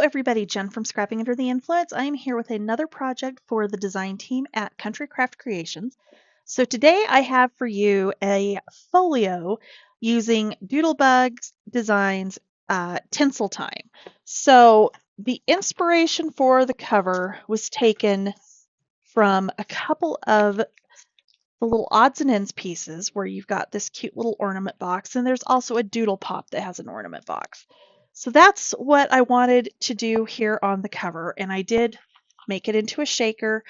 everybody, Jen from Scrapping Under the Influence. I am here with another project for the design team at Country Craft Creations. So today I have for you a folio using Doodlebugs Designs Tinsel Time. So the inspiration for the cover was taken from a couple of the little odds and ends pieces where you've got this cute little ornament box, and there's also a doodle pop that has an ornament box. So that's what I wanted to do here on the cover, and I did make it into a shaker.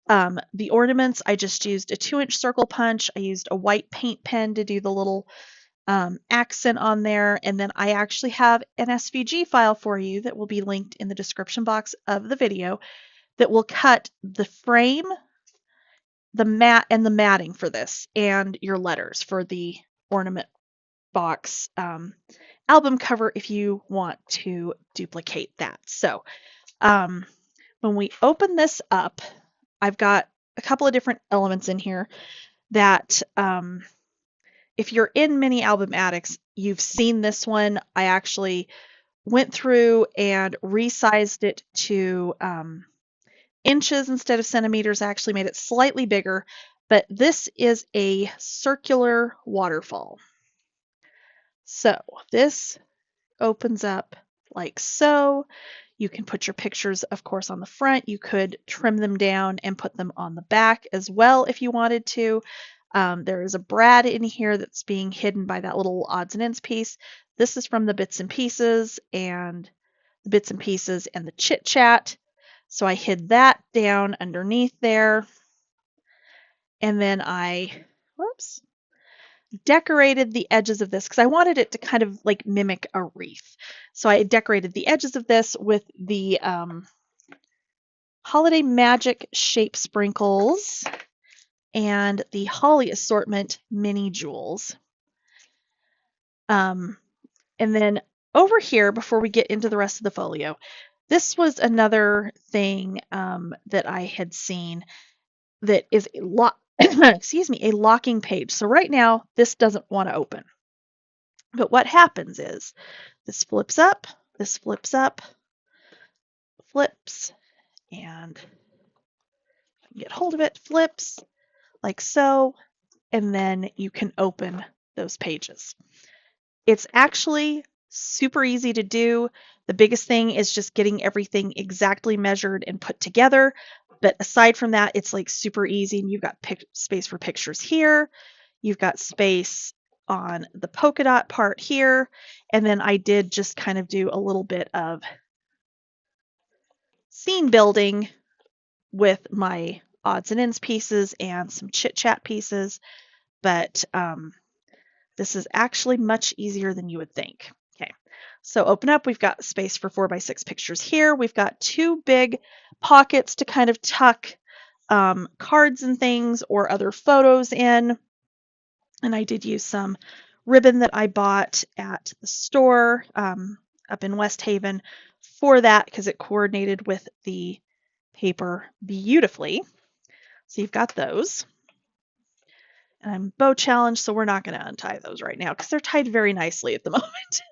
The ornaments, I just used a 2-inch circle punch. I used a white paint pen to do the little accent on there, and then I actually have an SVG file for you that will be linked in the description box of the video that will cut the frame, the mat, and the matting for this, and your letters for the ornament box album cover if you want to duplicate that. So when we open this up, I've got a couple of different elements in here that if you're in Mini Album Addicts, you've seen this one. I actually went through and resized it to inches instead of centimeters. I actually made it slightly bigger, but this is a circular waterfall. So this opens up like so. You can put your pictures, of course, on the front. You could trim them down and put them on the back as well if you wanted to. There is a brad in here that's being hidden by that little odds and ends piece. This is from the bits and pieces and the chit chat. So I hid that down underneath there. And then I, decorated the edges of this because I wanted it to kind of like mimic a wreath. So I decorated the edges of this with the Holiday Magic shape sprinkles and the Holly Assortment mini jewels. And then over here, before we get into the rest of the folio, this was another thing that I had seen that is a a locking page. So right now, this doesn't want to open. But what happens is this flips up, flips, and get hold of it, flips like so, and then you can open those pages. It's actually super easy to do. The biggest thing is just getting everything exactly measured and put together. But aside from that, it's like super easy, and you've got space for pictures here. You've got space on the polka dot part here. And then I did just kind of do a little bit of scene building with my odds and ends pieces and some chit chat pieces. But this is actually much easier than you would think. Okay, so open up. We've got space for 4x6 pictures here. We've got 2 big pockets to kind of tuck cards and things or other photos in. And I did use some ribbon that I bought at the store up in West Haven for that because it coordinated with the paper beautifully. So you've got those. And I'm bow challenged, so we're not going to untie those right now because they're tied very nicely at the moment.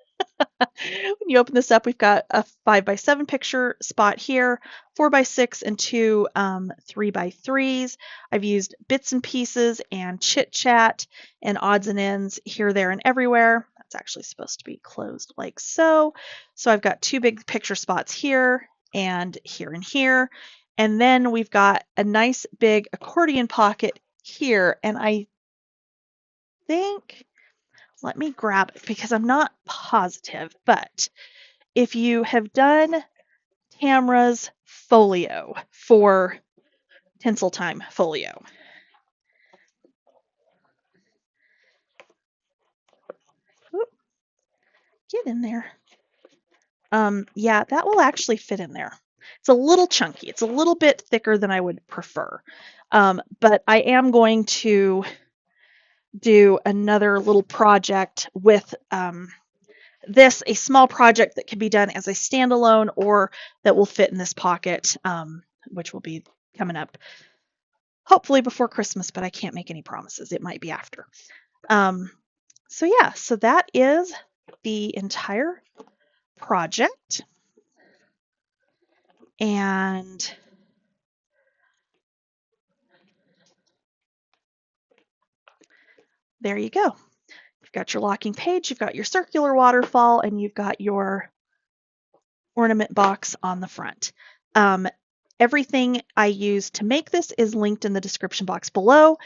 When you open this up, we've got a 5x7 picture spot here, 4x6 and 2 3x3s. I've used bits and pieces and chit chat and odds and ends here, there, and everywhere. That's actually supposed to be closed like so. So I've got 2 big picture spots here and here and here. And then we've got a nice big accordion pocket here. And I think, let me grab it because I'm not positive, but if you have done Tamra's folio for Tinsel Time folio, get in there. Yeah, that will actually fit in there. It's a little chunky. It's a little bit thicker than I would prefer. But I am going to do another little project with this, a small project that can be done as a standalone or that will fit in this pocket, which will be coming up hopefully before Christmas, but I can't make any promises. It might be after. So yeah, so that is the entire project. And there you go. You've got your locking page, you've got your circular waterfall, and you've got your ornament box on the front. Everything I used to make this is linked in the description box below.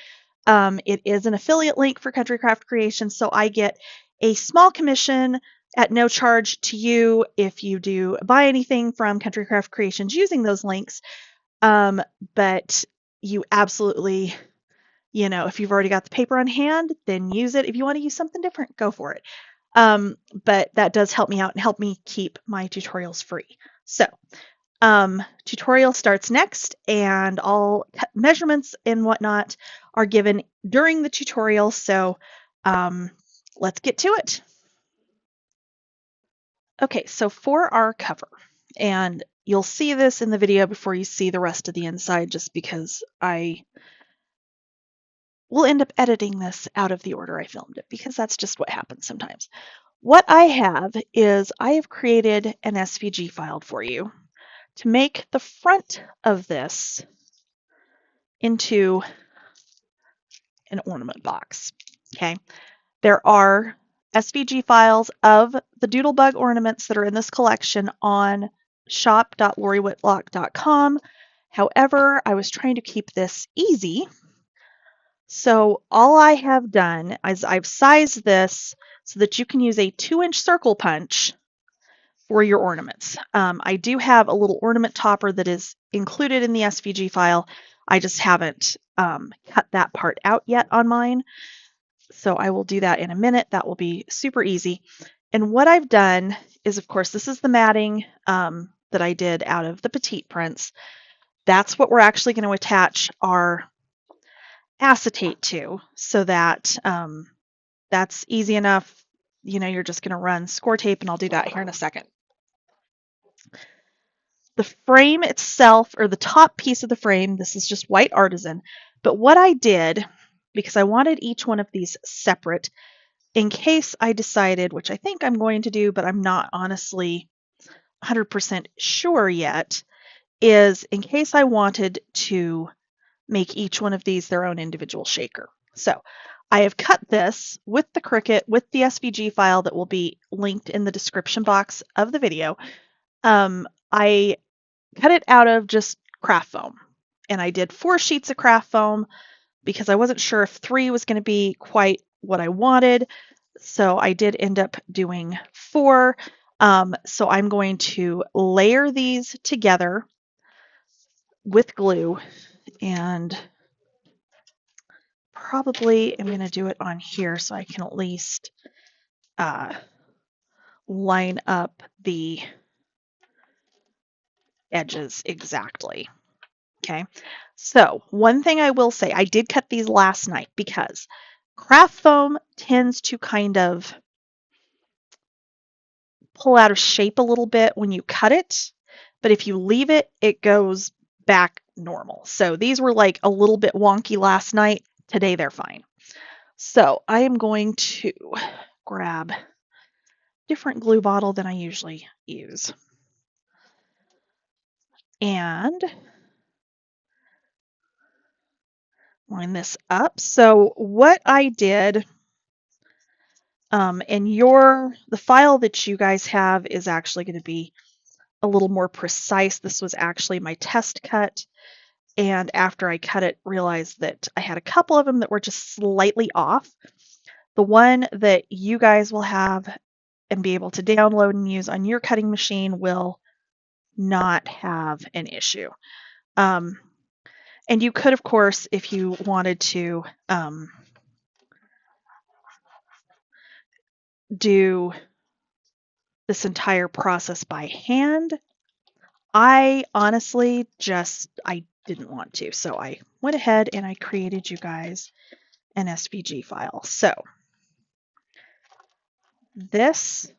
It is an affiliate link for Country Craft Creations, so I get a small commission at no charge to you if you do buy anything from Country Craft Creations using those links. But you absolutely, if you've already got the paper on hand, then use it. If you want to use something different, go for it. But that does help me out and help me keep my tutorials free. So tutorial starts next, and all measurements and whatnot are given during the tutorial. So let's get to it. Okay, so for our cover, and you'll see this in the video before you see the rest of the inside, just because I will end up editing this out of the order I filmed it, because that's just what happens sometimes. What I have is I have created an SVG file for you to make the front of this into an ornament box. Okay, there are SVG files of the Doodlebug ornaments that are in this collection on shop.loriwhitlock.com. However, I was trying to keep this easy, so all I have done is I've sized this so that you can use a 2-inch circle punch for your ornaments. I do have a little ornament topper that is included in the SVG file. I just haven't cut that part out yet on mine. So I will do that in a minute. That will be super easy. And what I've done is, of course, this is the matting that I did out of the petite prints. That's what we're actually going to attach our acetate to, so that that's easy enough. You're just going to run score tape, and I'll do that here in a second. The frame itself, or the top piece of the frame, this is just white artisan. But what I did, because I wanted each one of these separate, in case I decided, which I think I'm going to do, but I'm not honestly 100% sure yet, is in case I wanted to make each one of these their own individual shaker. So I have cut this with the Cricut, with the SVG file that will be linked in the description box of the video. I cut it out of just craft foam, and I did 4 sheets of craft foam because I wasn't sure if 3 was going to be quite what I wanted. So I did end up doing 4. So I'm going to layer these together with glue, and probably I'm going to do it on here so I can at least line up the edges exactly. Okay, so one thing I will say, I did cut these last night because craft foam tends to kind of pull out of shape a little bit when you cut it, but if you leave it, it goes back normal. So these were like a little bit wonky last night. Today they're fine. So I am going to grab a different glue bottle than I usually use, and line this up. So what I did, and the file that you guys have is actually going to be a little more precise. This was actually my test cut, and after I cut it, realized that I had a couple of them that were just slightly off. The one that you guys will have and be able to download and use on your cutting machine will not have an issue. And you could, of course, if you wanted to, do this entire process by hand. I honestly I didn't want to, so I went ahead and I created you guys an SVG file. So this,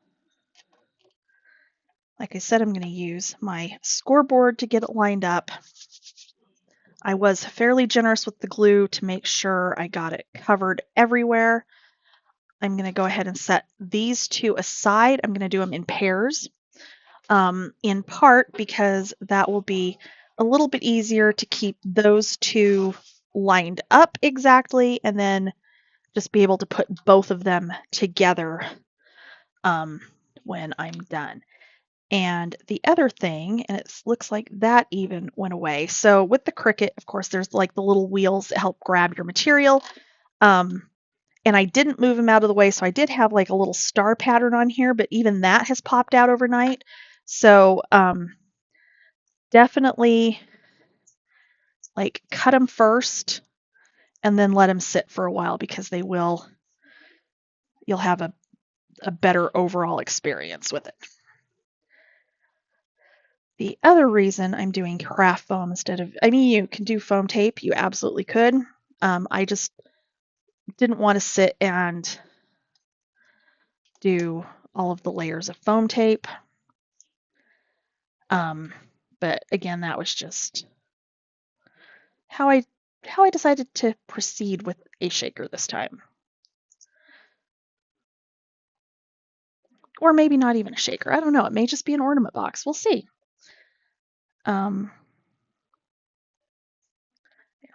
like I said, I'm going to use my scoreboard to get it lined up. I was fairly generous with the glue to make sure I got it covered everywhere. I'm going to go ahead and set these 2 aside. I'm going to do them in pairs. in part because that will be a little bit easier to keep those two lined up exactly, and then just be able to put both of them together when I'm done. And the other thing, and it looks like that even went away. So with the Cricut, of course, there's like the little wheels that help grab your material. And I didn't move them out of the way, so I did have like a little star pattern on here, but even that has popped out overnight. So definitely like cut them first and then let them sit for a while, because you'll have a better overall experience with it. The other reason I'm doing craft foam instead of, I mean, you can do foam tape, you absolutely could. I just didn't want to sit and do all of the layers of foam tape. But again, that was just how I decided to proceed with a shaker this time. Or maybe not even a shaker. I don't know. It may just be an ornament box. We'll see. There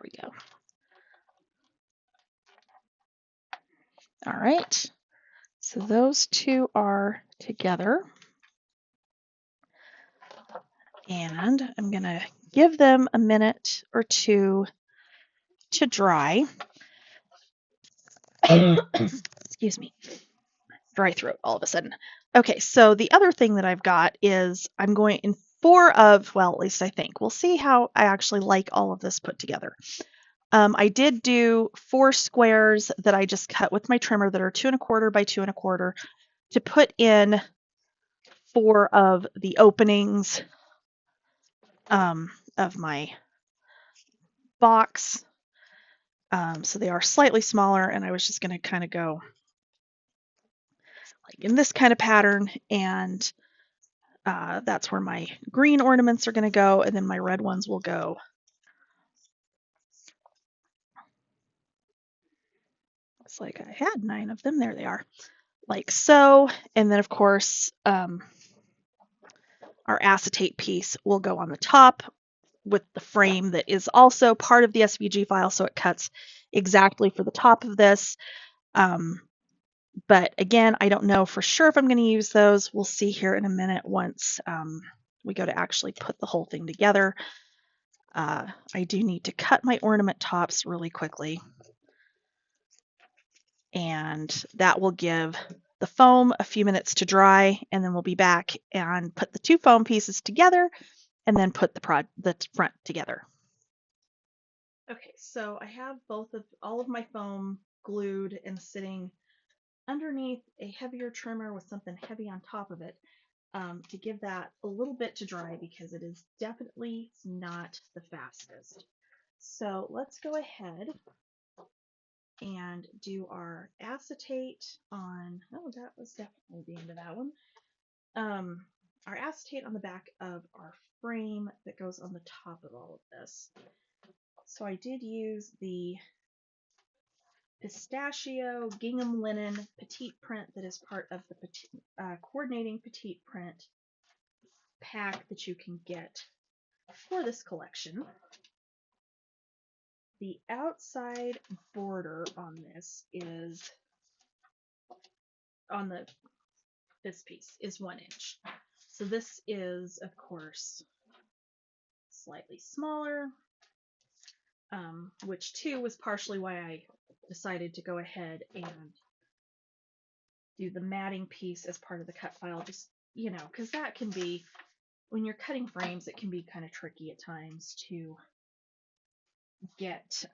we go. All right. So those two are together. And I'm going to give them a minute or two to dry. Excuse me. Dry throat all of a sudden. Okay, so the other thing that I've got is I'm going in well, at least I think. We'll see how I actually like all of this put together. I did do 4 squares that I just cut with my trimmer that are 2 1/4 by 2 1/4 to put in 4 of the openings of my box. So they are slightly smaller, and I was just going to kind of go like in this kind of pattern, and that's where my green ornaments are going to go, and then my red ones will go. It's like I had 9 of them. There they are. Like so. And then, of course, our acetate piece will go on the top with the frame that is also part of the SVG file, so it cuts exactly for the top of this. But again, I don't know for sure if I'm going to use those. We'll see here in a minute once we go to actually put the whole thing together. I do need to cut my ornament tops really quickly, and that will give the foam a few minutes to dry, and then we'll be back and put the 2 foam pieces together and then put the front together. Okay, so I have all of my foam glued and sitting underneath a heavier trimmer with something heavy on top of it, to give that a little bit to dry, because it is definitely not the fastest. So let's go ahead and do our acetate on, oh, that was definitely the end of that one. Our acetate on the back of our frame that goes on the top of all of this. So I did use the pistachio gingham linen petite print that is part of the coordinating petite print pack that you can get for this collection. The outside border on this is this piece is 1 inch. So this is, of course, slightly smaller, which too was partially why I decided to go ahead and do the matting piece as part of the cut file, just, because that can be, when you're cutting frames, it can be kind of tricky at times to get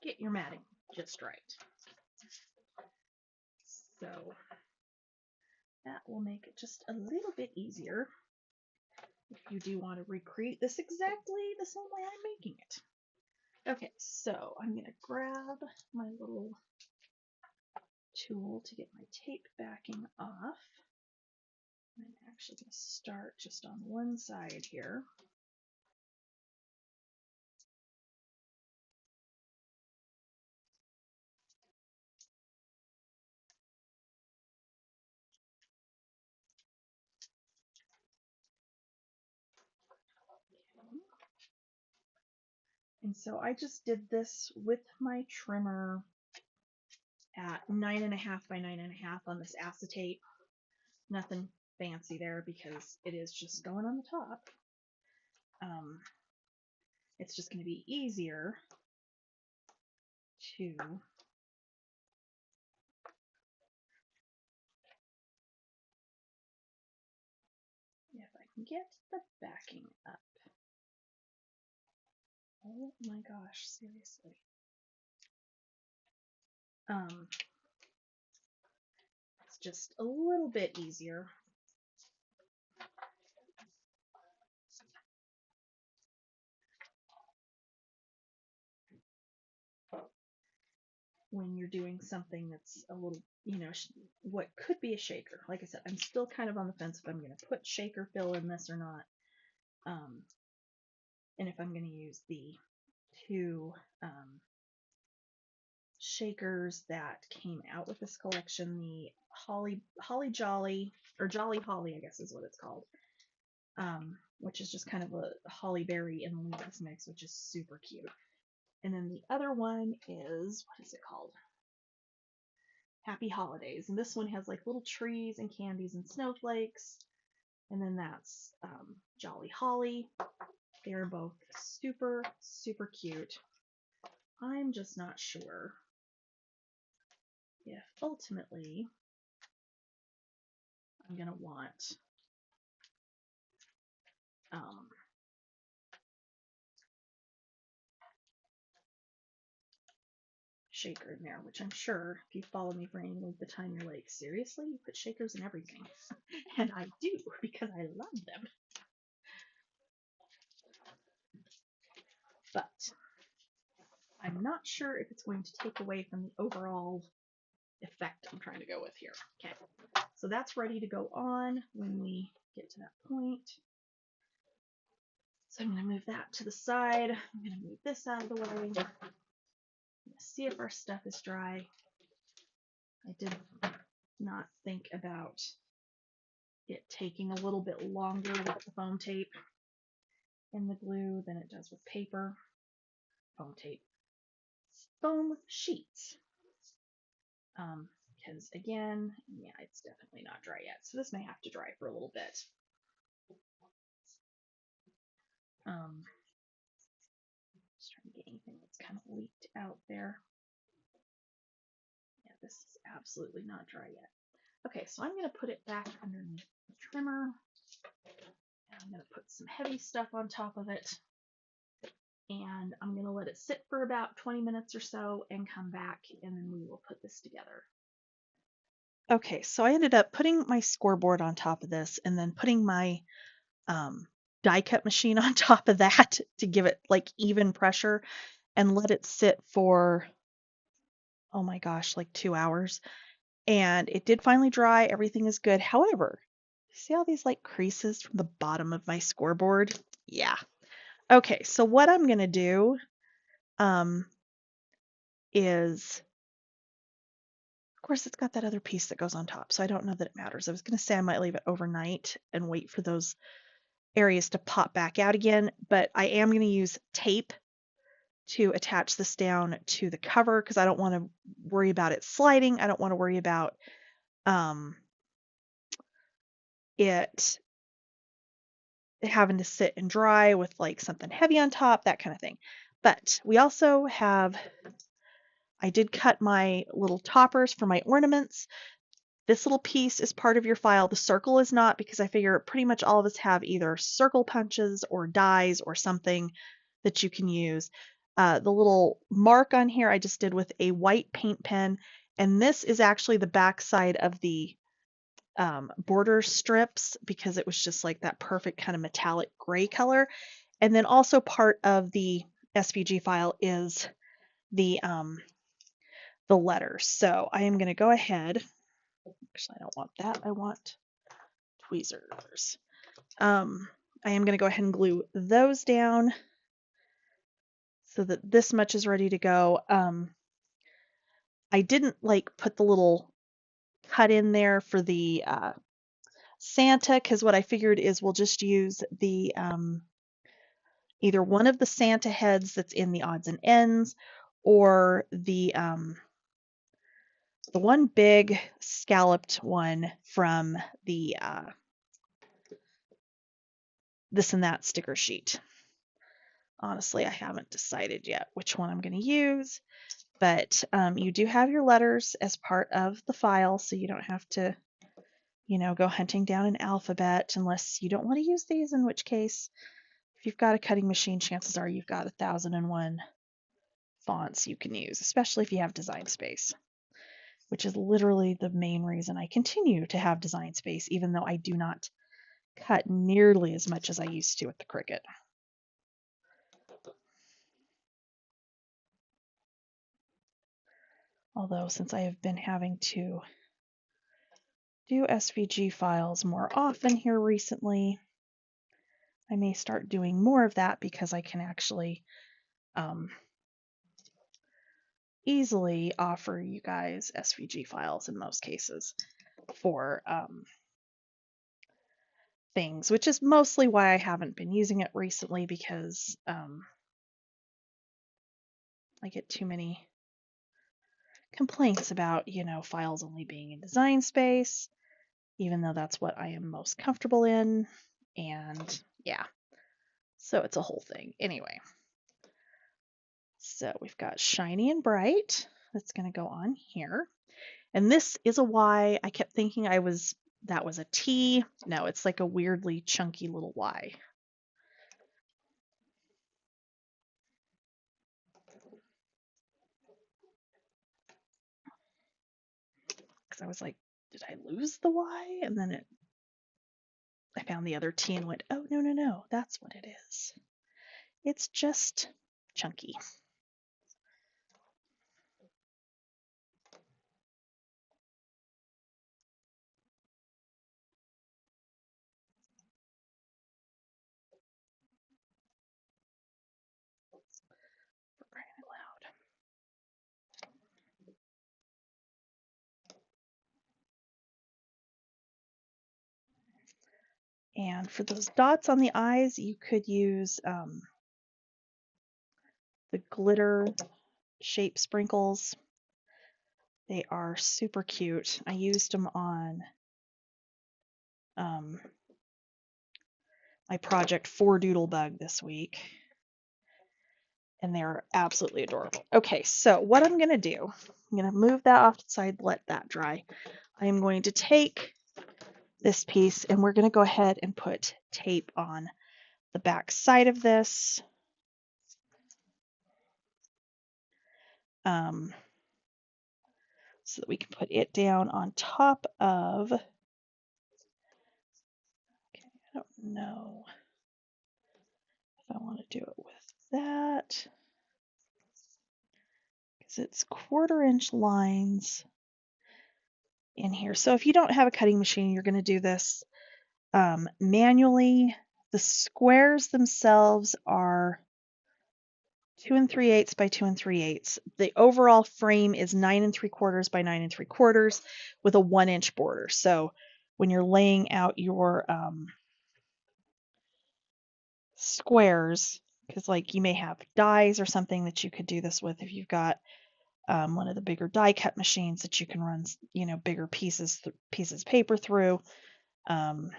get your matting just right. So that will make it just a little bit easier if you do want to recreate this exactly the same way I'm making it. Okay, so I'm going to grab my little tool to get my tape backing off. I'm actually going to start just on one side here. And so I just did this with my trimmer at 9.5 by 9.5 on this acetate. Nothing fancy there because it is just going on the top. It's just going to be easier to if I can get the backing up. Oh my gosh, seriously. It's just a little bit easier when you're doing something that's a little, what could be a shaker. Like I said, I'm still kind of on the fence if I'm going to put shaker fill in this or not. And if I'm going to use the two shakers that came out with this collection, the Holly Jolly, or Jolly Holly, I guess is what it's called, which is just kind of a holly berry and leaves mix, which is super cute. And then the other one is, what is it called? Happy Holidays. And this one has like little trees and candies and snowflakes. And then that's Jolly Holly. They're both super, super cute. I'm just not sure if ultimately I'm going to want shaker in there, which I'm sure if you follow me for any length of time, you're like, seriously? You put shakers in everything? And I do, because I love them. But I'm not sure if it's going to take away from the overall effect I'm trying to go with here. Okay, so that's ready to go on when we get to that point. So I'm going to move that to the side. I'm going to move this out of the way. I'm going to see if our stuff is dry. I did not think about it taking a little bit longer with the foam tape and the glue than it does with paper. Foam tape. Foam sheets. Because again, yeah, it's definitely not dry yet. So this may have to dry for a little bit. Just trying to get anything that's kind of leaked out there. Yeah, this is absolutely not dry yet. Okay, so I'm going to put it back underneath the trimmer. And I'm going to put some heavy stuff on top of it. And I'm going to let it sit for about 20 minutes or so and come back, and then we will put this together. Okay, so I ended up putting my scoreboard on top of this and then putting my die cut machine on top of that to give it like even pressure and let it sit for, oh my gosh, like 2 hours. And it did finally dry. Everything is good. However, see all these like creases from the bottom of my scoreboard? Yeah. Okay, so what I'm going to do is, of course, it's got that other piece that goes on top, so I don't know that it matters. I was going to say I might leave it overnight and wait for those areas to pop back out again, but I am going to use tape to attach this down to the cover because I don't want to worry about it sliding. I don't want to worry about it having to sit and dry with like something heavy on top, that kind of thing. But we also have, I did cut my little toppers for my ornaments. This little piece is part of your file. The circle is not, because I figure pretty much all of us have either circle punches or dies or something that you can use. The little mark on here I just did with a white paint pen, and this is actually the back side of the border strips because it was just like that perfect kind of metallic gray color. And then also part of the SVG file is the letters. So I am going to go ahead. Actually, I don't want that. I want tweezers. I am going to go ahead and glue those down so that this much is ready to go. I didn't like put the little cut in there for the Santa because what I figured is we'll just use the either one of the Santa heads that's in the odds and ends, or the one big scalloped one from the this and that sticker sheet. Honestly, I haven't decided yet which one I'm going to use, but you do have your letters as part of the file, so you don't have to, go hunting down an alphabet unless you don't want to use these, in which case, if you've got a cutting machine, chances are you've got 1,001 fonts you can use, especially if you have design space, which is literally the main reason I continue to have design space, even though I do not cut nearly as much as I used to with the Cricut. Although since I have been having to do SVG files more often here recently, I may start doing more of that because I can actually easily offer you guys SVG files in most cases for things, which is mostly why I haven't been using it recently, because I get too many complaints about, files only being in design space, even though that's what I am most comfortable in. And yeah, so it's a whole thing. Anyway, so we've got shiny and bright. That's going to go on here. And this is a Y. I kept thinking that was a T. No, it's like a weirdly chunky little Y. Because I was like, did I lose the Y? And then I found the other T and went, oh, no, that's what it is. It's just chunky. For crying out loud. And for those dots on the eyes, you could use the glitter shape sprinkles. They are super cute. I used them on my project for Doodlebug this week, and they're absolutely adorable. Okay, so what I'm going to do, I'm going to move that off to the side, let that dry. I am going to take this piece and we're going to go ahead and put tape on the back side of this. So that we can put it down on top of, okay, I don't know if I want to do it with that, because it's 1/4-inch lines in here. So if you don't have a cutting machine, you're going to do this manually. The squares themselves are 2 3/8 by 2 3/8. The overall frame is 9 3/4 by 9 3/4 with a 1-inch border. So when you're laying out your squares, because like you may have dies or something that you could do this with if you've got one of the bigger die cut machines that you can run, bigger pieces of paper through, that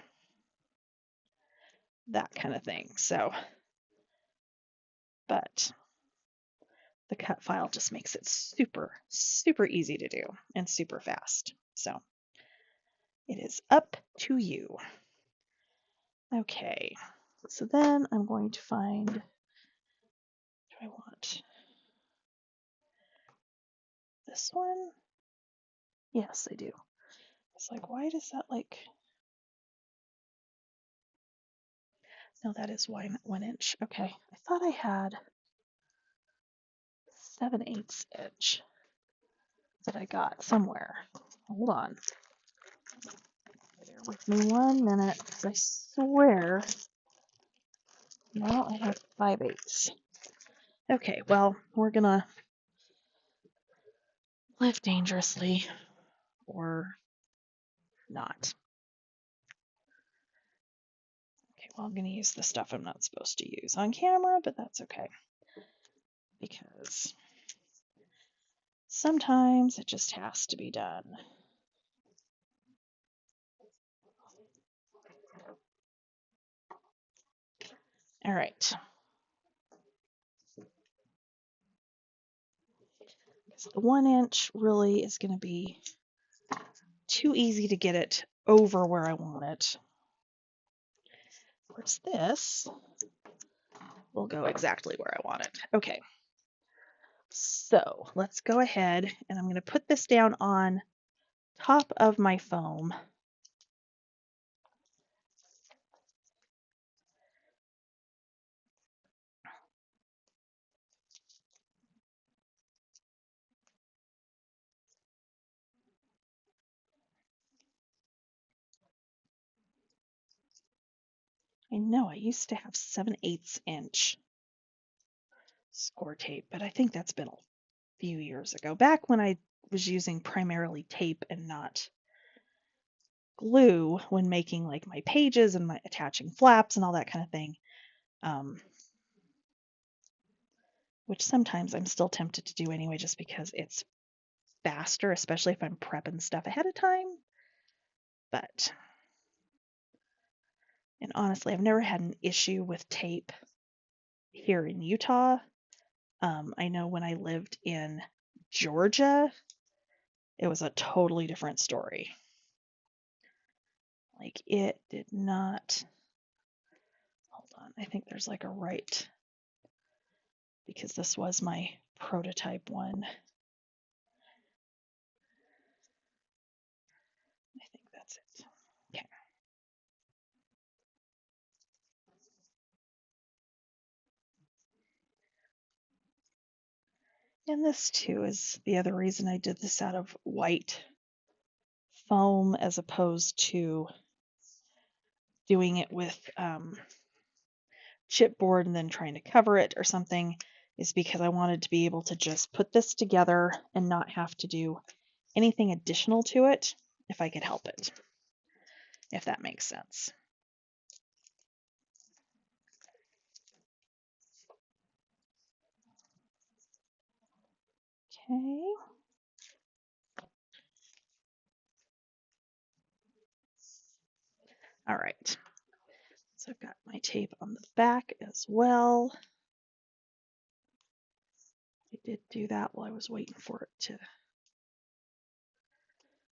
kind of thing. So, but the cut file just makes it super, super easy to do and super fast. So it is up to you. Okay, so then I'm going to find, do I want this one? Yes, I do. It's like, why does that like, no, that is 1 inch. Okay, I thought I had 7/8 inch that I got somewhere. Hold on. Bear with me 1 minute, because I swear, no, I have 5/8. Okay, well, we're gonna live dangerously or not. Okay, Well, I'm going to use the stuff I'm not supposed to use on camera, but that's okay. Because sometimes it just has to be done. All right. So the 1" really is going to be too easy to get it over where I want it. Whereas this will go exactly where I want it. Okay. So let's go ahead and I'm going to put this down on top of my foam. I know I used to have 7/8 inch score tape, but I think that's been a few years ago, back when I was using primarily tape and not glue when making like my pages and my attaching flaps and all that kind of thing. Which sometimes I'm still tempted to do anyway, just because it's faster, especially if I'm prepping stuff ahead of time. But, and honestly, I've never had an issue with tape here in Utah. I know when I lived in Georgia, it was a totally different story. Like, it did not, hold on, I think there's like a right, because this was my prototype one. I think that's it. Okay. And this too is the other reason I did this out of white foam as opposed to doing it with chipboard and then trying to cover it or something, is because I wanted to be able to just put this together and not have to do anything additional to it if I could help it, if that makes sense. Okay. All right. So I've got my tape on the back as well. I did do that while I was waiting for it to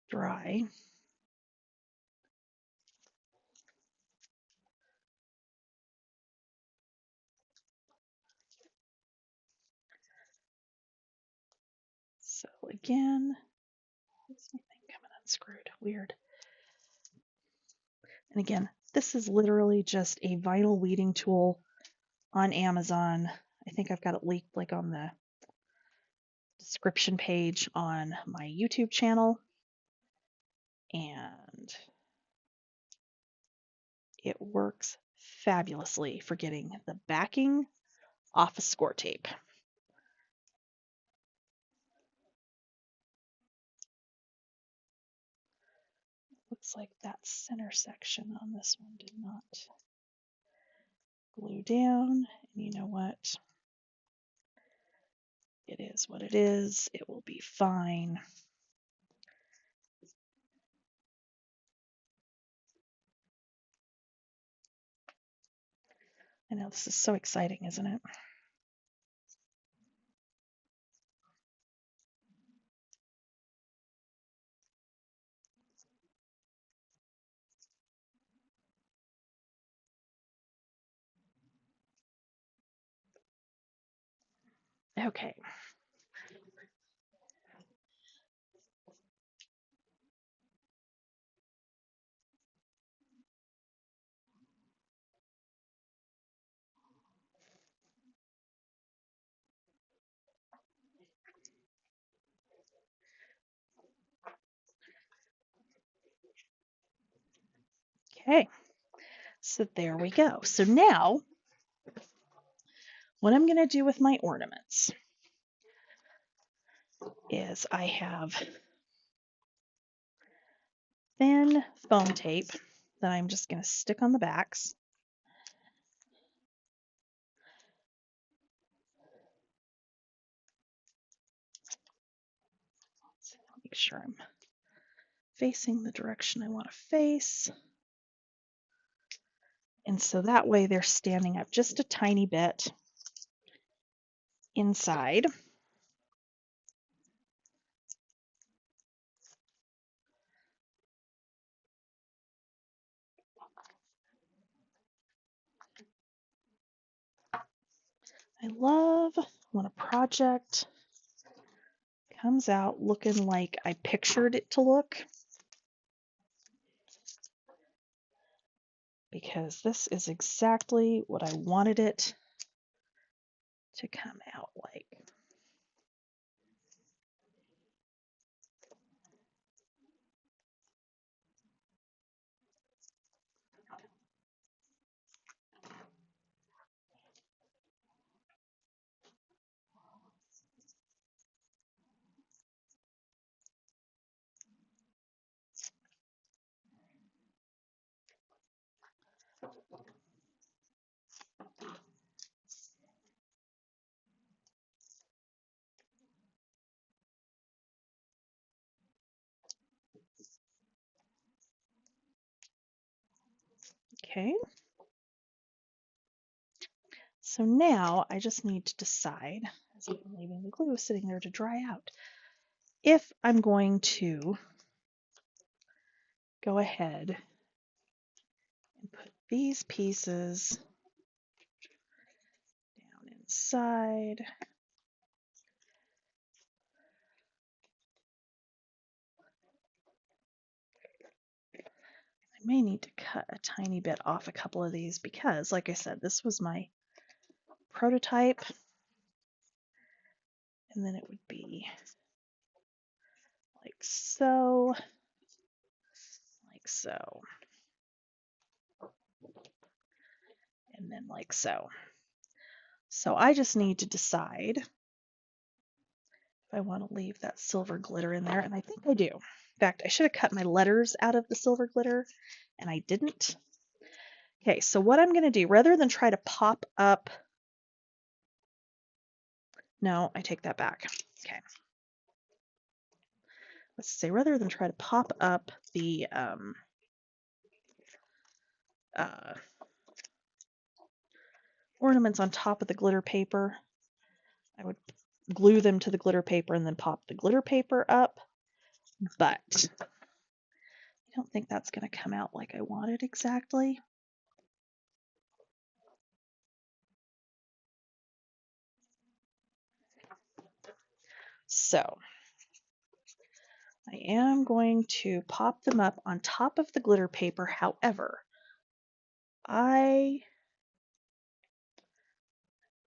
dry. So again, what's my thing coming unscrewed? Weird. And again, this is literally just a vinyl weeding tool on Amazon. I think I've got it linked like on the description page on my YouTube channel. And it works fabulously for getting the backing off of score tape. Looks like that center section on this one did not glue down. And you know what? It is what it is. It will be fine. I know, this is so exciting, isn't it? Okay. Okay. So there we go. So now, what I'm going to do with my ornaments is I have thin foam tape that I'm just going to stick on the backs. Make sure I'm facing the direction I want to face. And so that way they're standing up just a tiny bit inside. I love when a project comes out looking like I pictured it to look, because this is exactly what I wanted it to come out like. Okay. So now I just need to decide, as I'm leaving the glue sitting there to dry out, if I'm going to go ahead and put these pieces down inside. I may need to cut a tiny bit off a couple of these because, like I said, this was my prototype, and then it would be like so, like so, and then like so. So I just need to decide if I want to leave that silver glitter in there, and I think I do. In fact, I should have cut my letters out of the silver glitter, and I didn't. Okay, so what I'm going to do, rather than try to pop up, no, I take that back. Okay. Let's say, rather than try to pop up the ornaments on top of the glitter paper, I would glue them to the glitter paper and then pop the glitter paper up, but I don't think that's going to come out like I wanted exactly. So I am going to pop them up on top of the glitter paper. However, I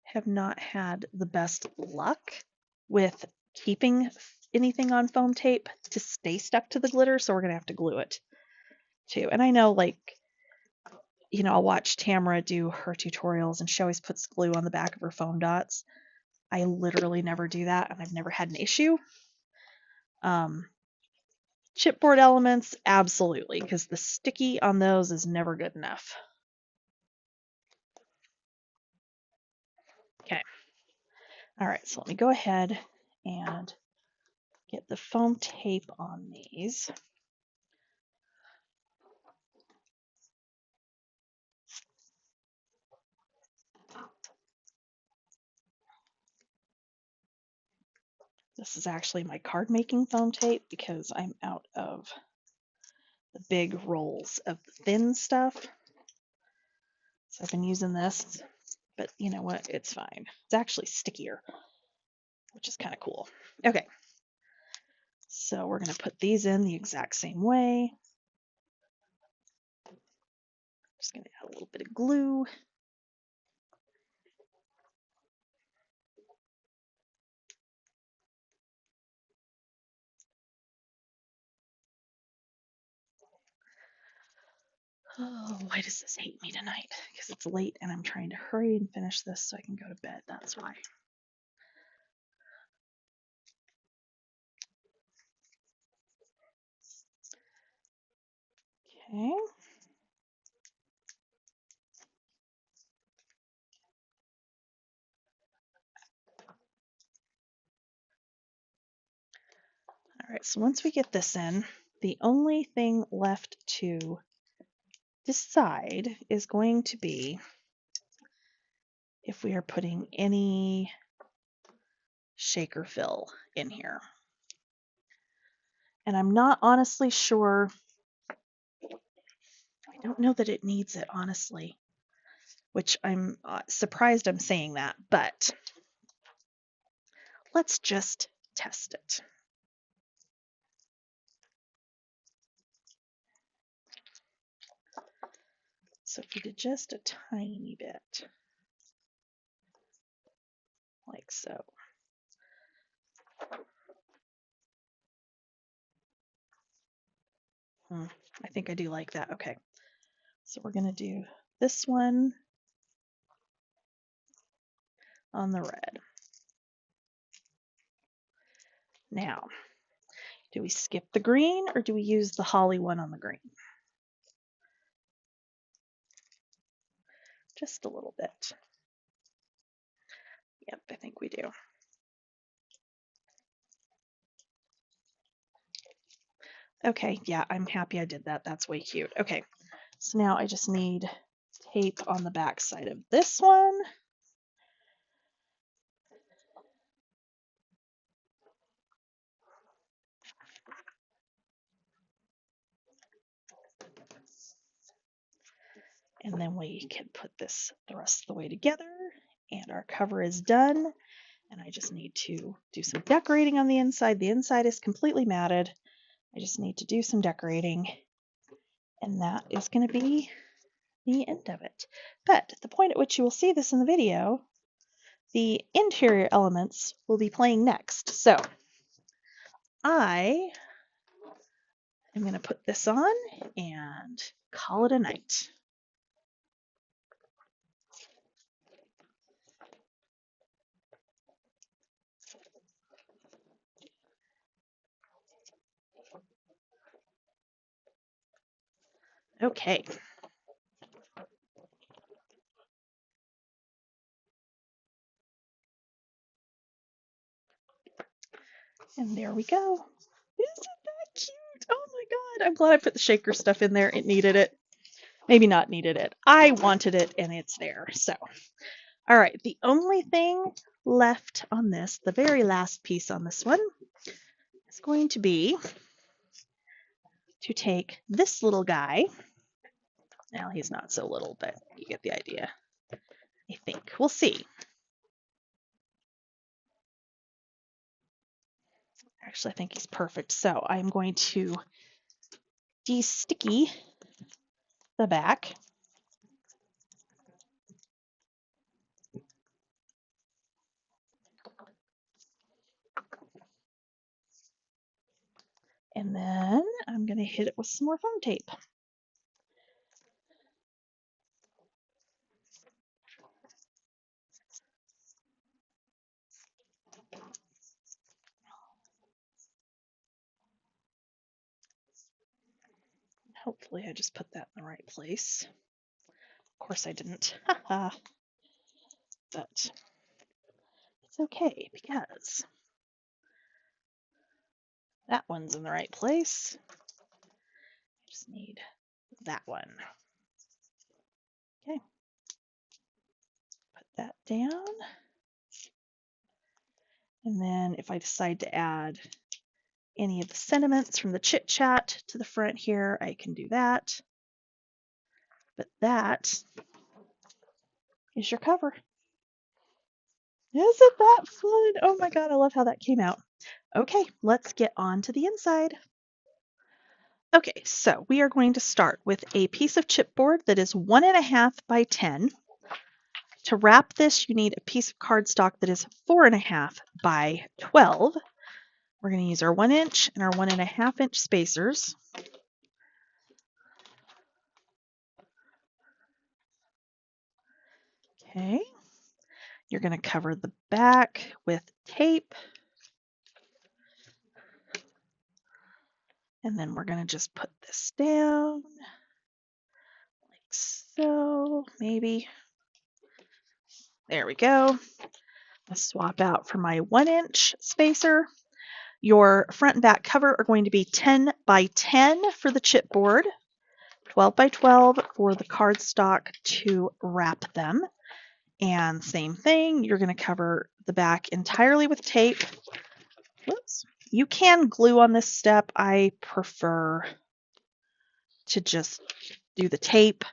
have not had the best luck with keeping anything on foam tape to stay stuck to the glitter, so we're going to have to glue it too. And I know, like, you know, I'll watch Tamara do her tutorials and she always puts glue on the back of her foam dots. I literally never do that, and I've never had an issue. Chipboard elements, absolutely, because the sticky on those is never good enough. Okay. All right, so let me go ahead and get the foam tape on these. This is actually my card making foam tape because I'm out of the big rolls of the thin stuff. So I've been using this, but you know what? It's fine. It's actually stickier, which is kind of cool. Okay. So we're going to put these in the exact same way. Just going to add a little bit of glue. Oh, why does this hate me tonight? Because it's late and I'm trying to hurry and finish this so I can go to bed. That's why. Okay. All right, so once we get this in, the only thing left to decide is going to be if we are putting any shaker fill in here. And I'm not honestly sure. I don't know that it needs it, honestly, which I'm surprised I'm saying that, but let's just test it. So if we did just a tiny bit, like so. I think I do like that. Okay, so we're going to do this one on the red. Now, do we skip the green or do we use the holly one on the green? Just a little bit. Yep, I think we do. Okay, yeah, I'm happy I did that. That's way cute. Okay, so now I just need tape on the back side of this one. And then we can put this the rest of the way together, and our cover is done. And I just need to do some decorating on the inside. The inside is completely matted. I just need to do some decorating, and that is going to be the end of it. But the point at which you will see this in the video, the interior elements will be playing next. So I am going to put this on and call it a night. Okay. And there we go. Isn't that cute? Oh my god. I'm glad I put the shaker stuff in there. It needed it. Maybe not needed it. I wanted it and it's there. So, all right. The only thing left on this, the very last piece on this one, is going to be to take this little guy. Now he's not so little, but you get the idea. I think. We'll see. Actually, I think he's perfect. So I'm going to de-sticky the back. And then I'm going to hit it with some more foam tape. Hopefully I just put that in the right place. Of course I didn't. Haha. But it's okay because that one's in the right place. I just need that one. Okay. Put that down. And then if I decide to add any of the sentiments from the chit chat to the front here, I can do that. But that is your cover. Isn't that fun? Oh my god, I love how that came out. Okay, let's get on to the inside. Okay, so we are going to start with a piece of chipboard that is 1.5 by 10. To wrap this, you need a piece of cardstock that is 4.5 by 12. We're going to use our 1 inch and our 1.5 inch spacers. Okay, you're going to cover the back with tape. And then we're going to just put this down like so, maybe. There we go. I'll swap out for my 1 inch spacer. Your front and back cover are going to be 10 by 10 for the chipboard, 12 by 12 for the cardstock to wrap them. And same thing, you're going to cover the back entirely with tape. Whoops. You can glue on this step. I prefer to just do the tape.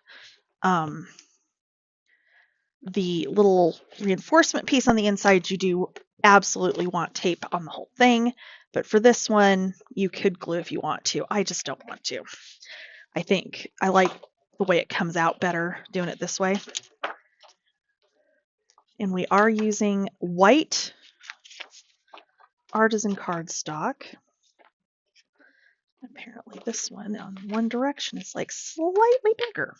The little reinforcement piece on the inside, you do absolutely want tape on the whole thing. But for this one, you could glue if you want to. I just don't want to. I think I like the way it comes out better doing it this way. And we are using white artisan cardstock. Apparently this one on one direction is like slightly bigger,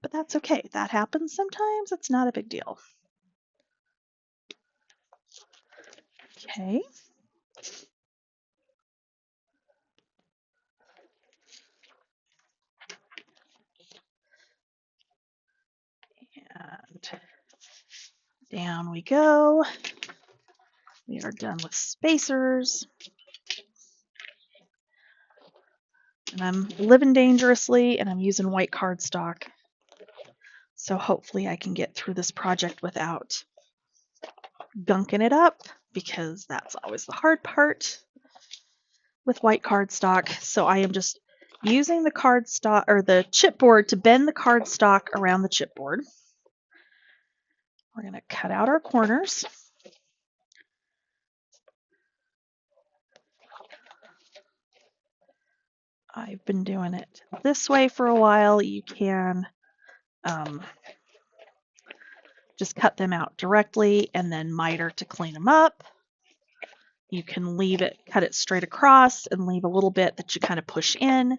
but that's okay. That happens sometimes. It's not a big deal. Okay. And down we go. We are done with spacers. And I'm living dangerously and I'm using white cardstock. So hopefully I can get through this project without gunking it up, because that's always the hard part with white cardstock. So I am just using the cardstock or the chipboard to bend the cardstock around the chipboard. We're going to cut out our corners. I've been doing it this way for a while. You can just cut them out directly and then miter to clean them up. You can leave it, cut it straight across and leave a little bit that you kind of push in.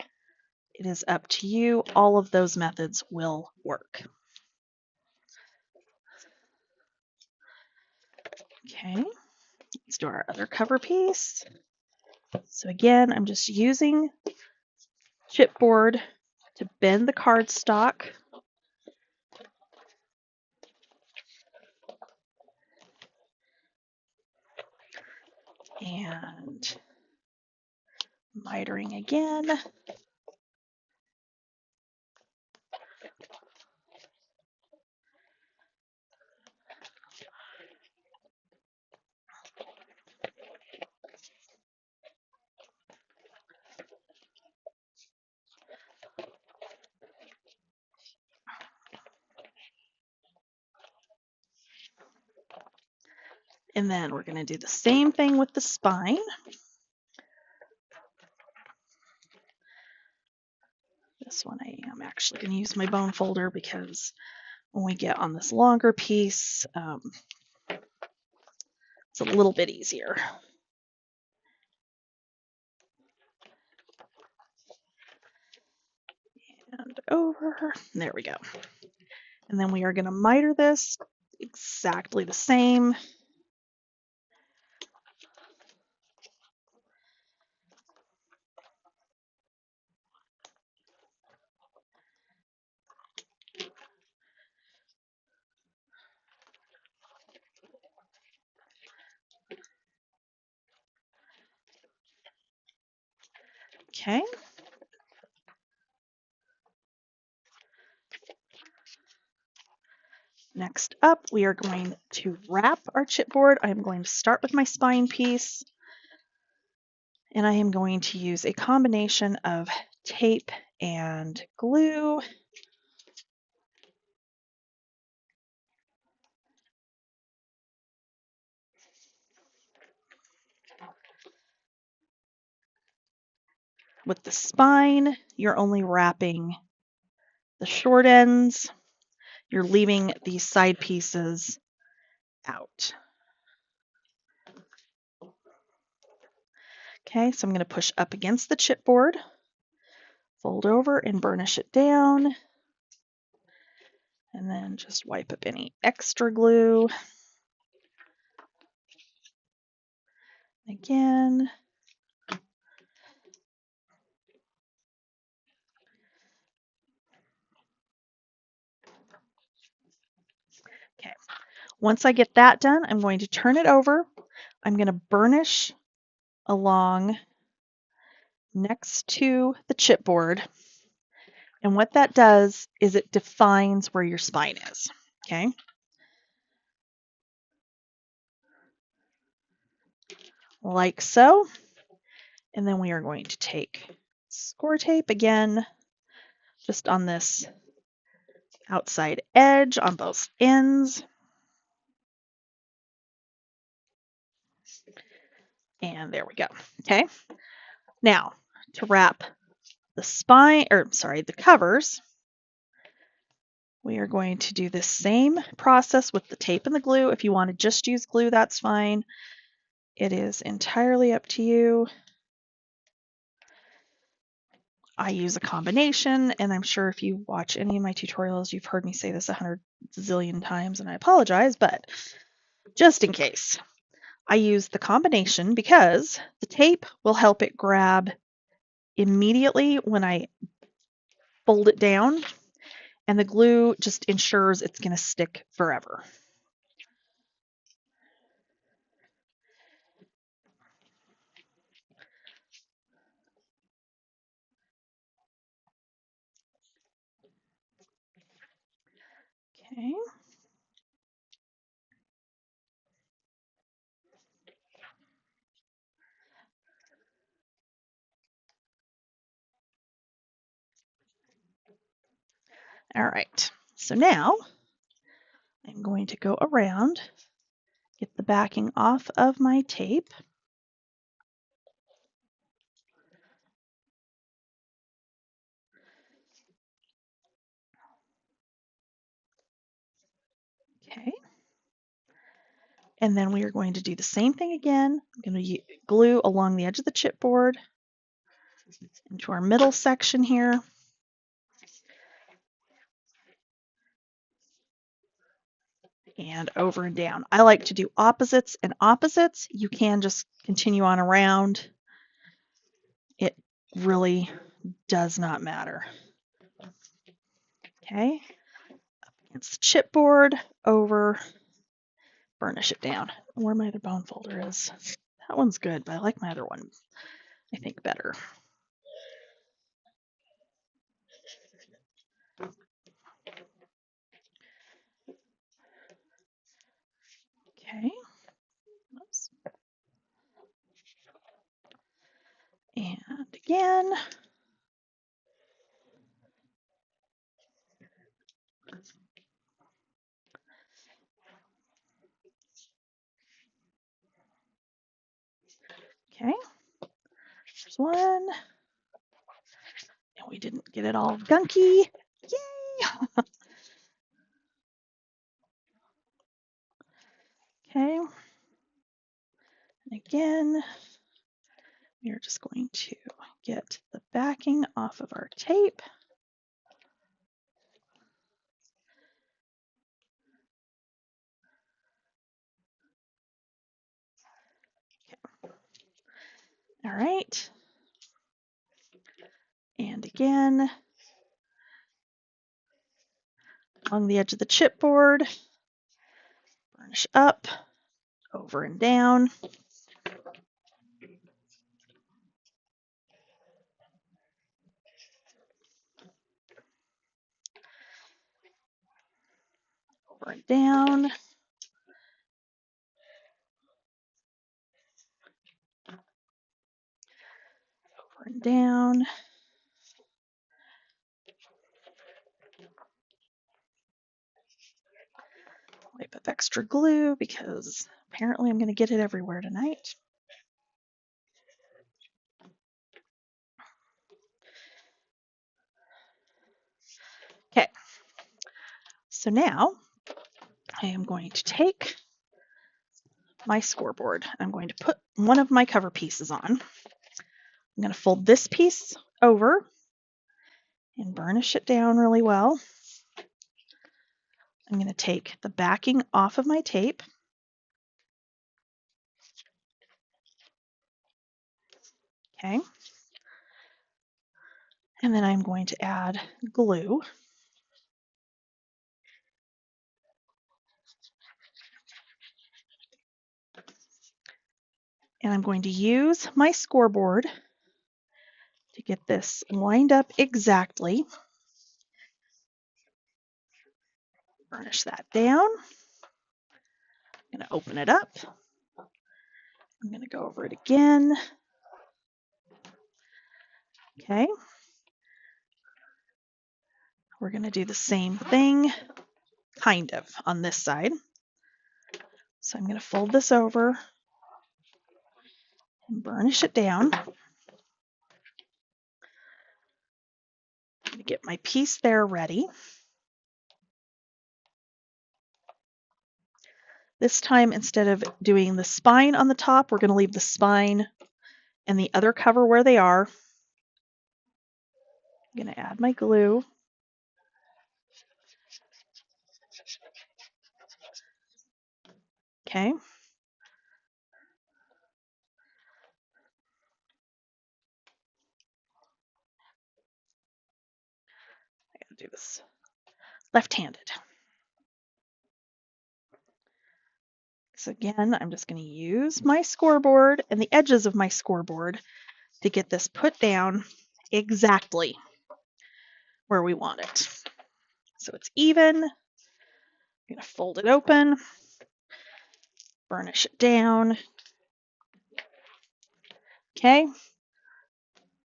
It is up to you. All of those methods will work. Okay, let's do our other cover piece. So again, I'm just using chipboard to bend the cardstock. And mitering again. And then we're going to do the same thing with the spine. This one I am actually going to use my bone folder, because when we get on this longer piece, it's a little bit easier. And over, there we go. And then we are going to miter this exactly the same. Okay. Next up, we are going to wrap our chipboard. I'm going to start with my spine piece, and I am going to use a combination of tape and glue. With the spine, you're only wrapping the short ends. You're leaving these side pieces out. Okay, so I'm going to push up against the chipboard, fold over and burnish it down, and then just wipe up any extra glue. Again. Okay, once I get that done, I'm going to turn it over. I'm going to burnish along next to the chipboard. And what that does is it defines where your spine is, okay? Like so. And then we are going to take score tape again, just on this outside edge on both ends. And there we go, okay? Now, to wrap the spine, or sorry, the covers, we are going to do the same process with the tape and the glue. If you want to just use glue, that's fine. It is entirely up to you. I use a combination, and I'm sure if you watch any of my tutorials, you've heard me say this 100 zillion times, and I apologize, but just in case, I use the combination because the tape will help it grab immediately when I fold it down, and the glue just ensures it's going to stick forever. Okay. All right, so now I'm going to go around, get the backing off of my tape. Okay. And then we are going to do the same thing again. I'm going to glue along the edge of the chipboard into our middle section here. And over and down. I like to do opposites and opposites. You can just continue on around. It really does not matter. Okay, up against the chipboard, over, burnish it down. Where my other bone folder is. That one's good, but I like my other one, I think, better. Okay. Oops. And again. Okay. There's one. And we didn't get it all gunky. Yay! Okay. And again, we are just going to get the backing off of our tape. Okay. All right. And again, along the edge of the chipboard, burnish up, over and down. Over and down. Over and down. Wipe up extra glue because apparently I'm going to get it everywhere tonight. Okay, so now I am going to take my scoreboard. I'm going to put one of my cover pieces on. I'm going to fold this piece over and burnish it down really well. I'm going to take the backing off of my tape. Okay. And then I'm going to add glue. And I'm going to use my scoreboard to get this lined up exactly. Burnish that down. I'm going to open it up. I'm going to go over it again. Okay. We're going to do the same thing, kind of, on this side. So I'm going to fold this over and burnish it down. I'm going to get my piece there ready. This time, instead of doing the spine on the top, we're going to leave the spine and the other cover where they are. I'm going to add my glue. Okay. I gotta do this left-handed. So again, I'm just going to use my scoreboard and the edges of my scoreboard to get this put down exactly where we want it. So it's even. I'm going to fold it open, burnish it down. Okay.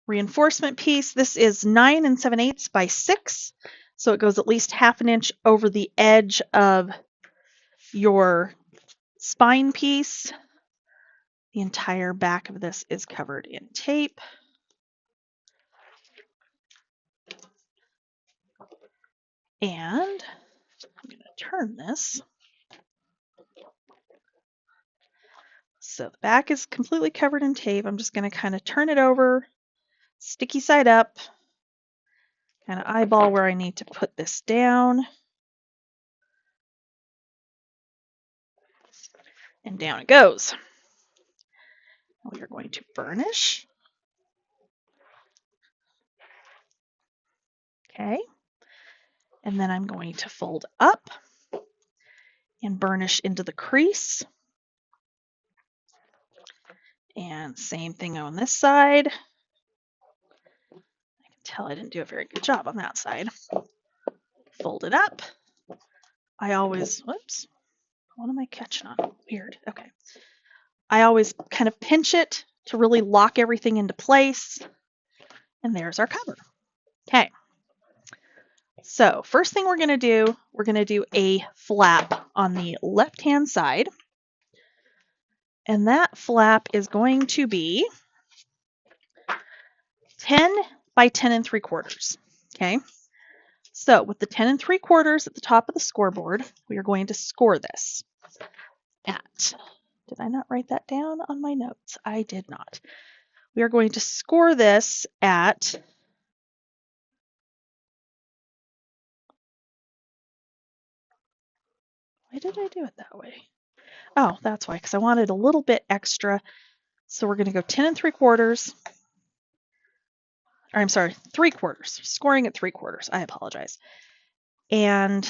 Reinforcement piece. This is 9 7/8 by 6, so it goes at least half an inch over the edge of your spine piece. The entire back of this is covered in tape. And I'm going to turn this. So the back is completely covered in tape. I'm just going to kind of turn it over, sticky side up, kind of eyeball where I need to put this down. And down it goes. We are going to burnish. Okay. And then I'm going to fold up and burnish into the crease. And same thing on this side. I can tell I didn't do a very good job on that side. Fold it up. I always, whoops, what am I catching on? Weird. Okay. I always kind of pinch it to really lock everything into place. And there's our cover. Okay. So first thing we're going to do a flap on the left-hand side. And that flap is going to be 10 by 10 3/4. Okay. So with the 10 3/4 at the top of the scoreboard, we are going to score this at, did I not write that down on my notes? I did not. We are going to score this at, why did I do it that way? Oh, that's why, because I wanted a little bit extra. So we're going to go 10 3/4. Or I'm sorry, 3/4. Scoring at 3/4. I apologize. And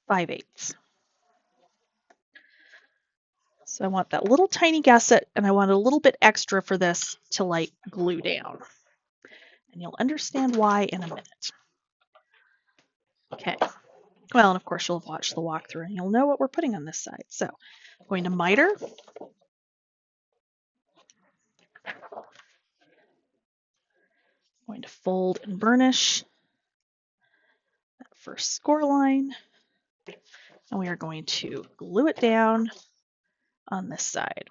5/8. So I want that little tiny gusset, and I want a little bit extra for this to like glue down. And you'll understand why in a minute. Okay. Well, and of course you'll have watched the walkthrough and you'll know what we're putting on this side. So I'm going to miter. I'm going to fold and burnish that first score line. And we are going to glue it down on this side.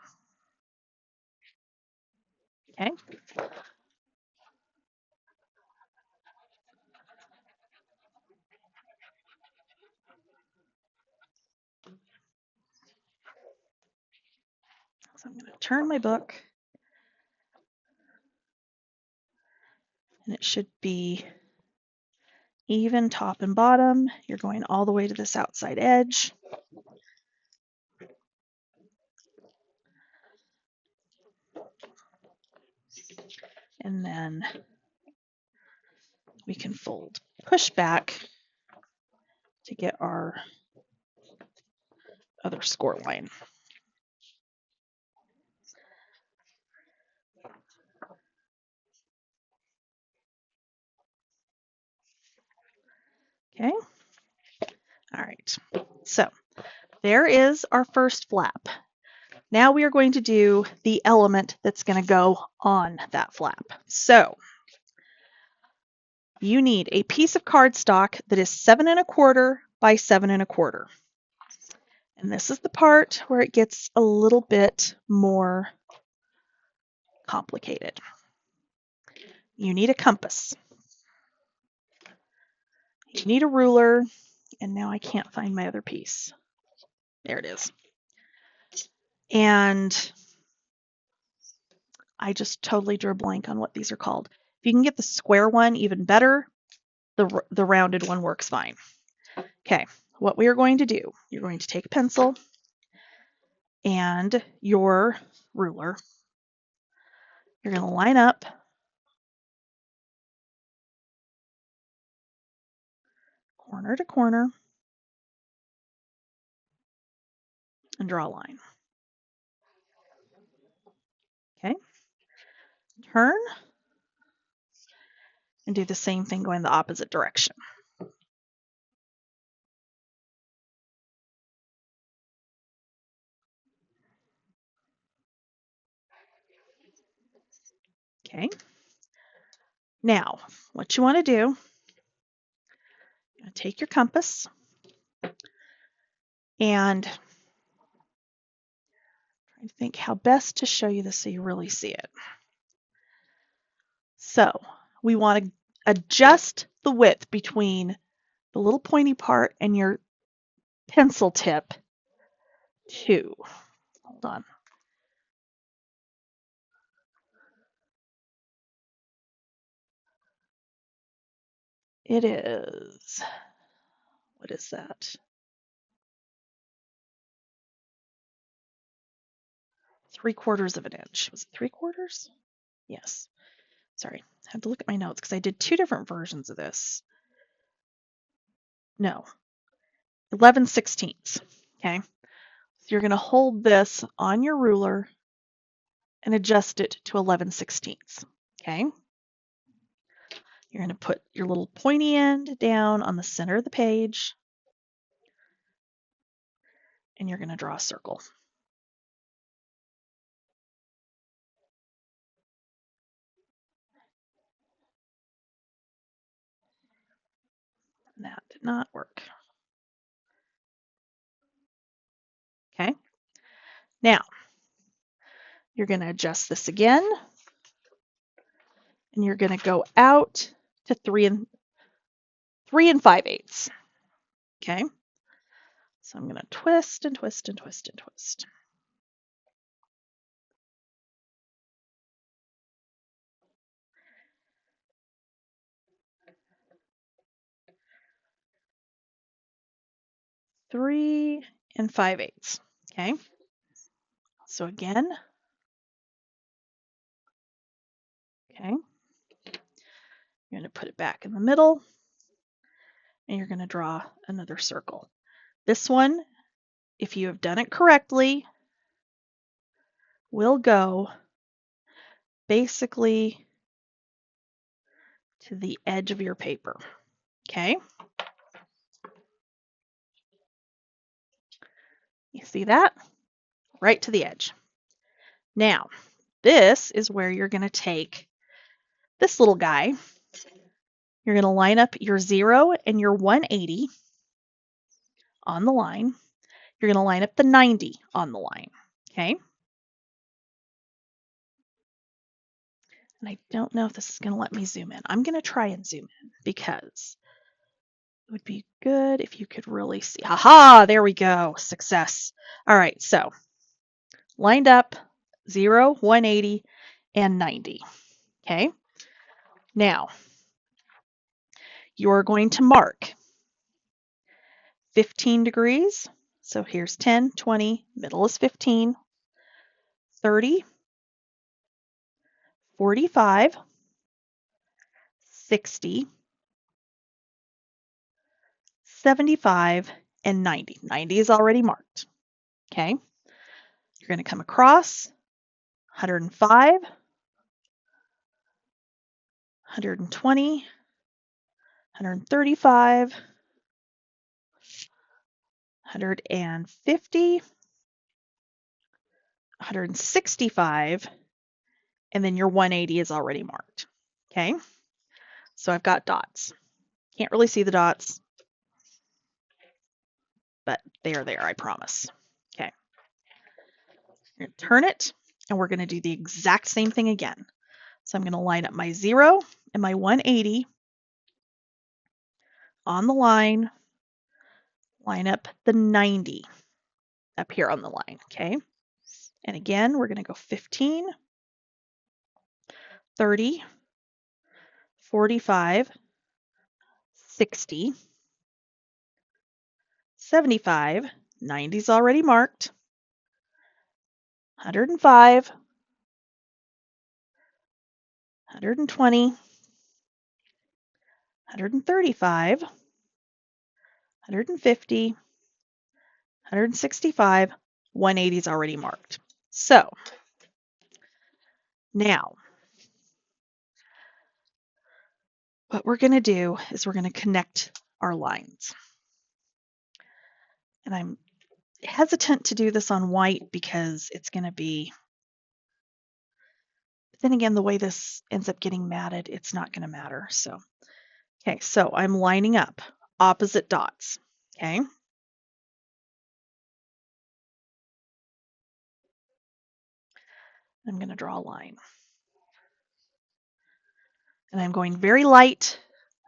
Okay. So I'm going to turn my book. And it should be even top and bottom. You're going all the way to this outside edge. And then we can fold push back to get our another score line. Okay. All right. So there is our first flap. Now we are going to do the element that's going to go on that flap. So you need a piece of cardstock that is 7 1/4 by 7 1/4. And this is the part where it gets a little bit more complicated. You need a compass. You need a ruler, and now I can't find my other piece. There it is. And I just totally drew a blank on what these are called. If you can get the square one, even better. The rounded one works fine. Okay, what we are going to do, you're going to take a pencil and your ruler. You're going to line up corner to corner and draw a line. Okay, turn and do the same thing going the opposite direction. Okay, now what you want to do, take your compass and try to think how best to show you this so you really see it. So we want to adjust the width between the little pointy part and your pencil tip to, hold on. It is, what is that? 3/4 of an inch. Was it 3/4? Yes. Sorry, I had to look at my notes because I did 2 different versions of this. No, 11/16. Okay, so you're going to hold this on your ruler and adjust it to 11/16. Okay, you're going to put your little pointy end down on the center of the page and you're going to draw a circle. And that did not work. Okay, now you're going to adjust this again and you're going to go out to 3 5/8. Okay, so I'm going to twist and twist and twist and twist. Three and 5/8. Okay, so again, okay, you're going to put it back in the middle and you're going to draw another circle. This one, if you have done it correctly, will go basically to the edge of your paper. Okay, you see that? Right to the edge. Now, this is where you're going to take this little guy. You're going to line up your 0 and your 180 on the line. You're going to line up the 90 on the line. Okay. And I don't know if this is going to let me zoom in. I'm going to try and zoom in because it would be good if you could really see. Haha, there we go. Success. All right, so lined up 0, 180, and 90. Okay. Now, you're going to mark 15 degrees. So here's 10, 20, middle is 15, 30, 45, 60, 75, and 90. 90 is already marked. Okay, you're going to come across 105, 120, 135, 150, 165, and then your 180 is already marked. Okay, so I've got dots. Can't really see the dots, but they are there, I promise. Okay, I'm going to turn it, and we're going to do the exact same thing again. So I'm going to line up my 0 and my 180 on the line, line up the 90 up here on the line, okay? And again, we're going to go 15, 30, 45, 60, 75, 90's already marked, 105, 120, 135, 150, 165, 180 is already marked. So now what we're going to do is we're going to connect our lines. And I'm hesitant to do this on white because it's going to be, but then again, the way this ends up getting matted, it's not going to matter. So, okay, so I'm lining up opposite dots, okay? I'm going to draw a line. And I'm going very light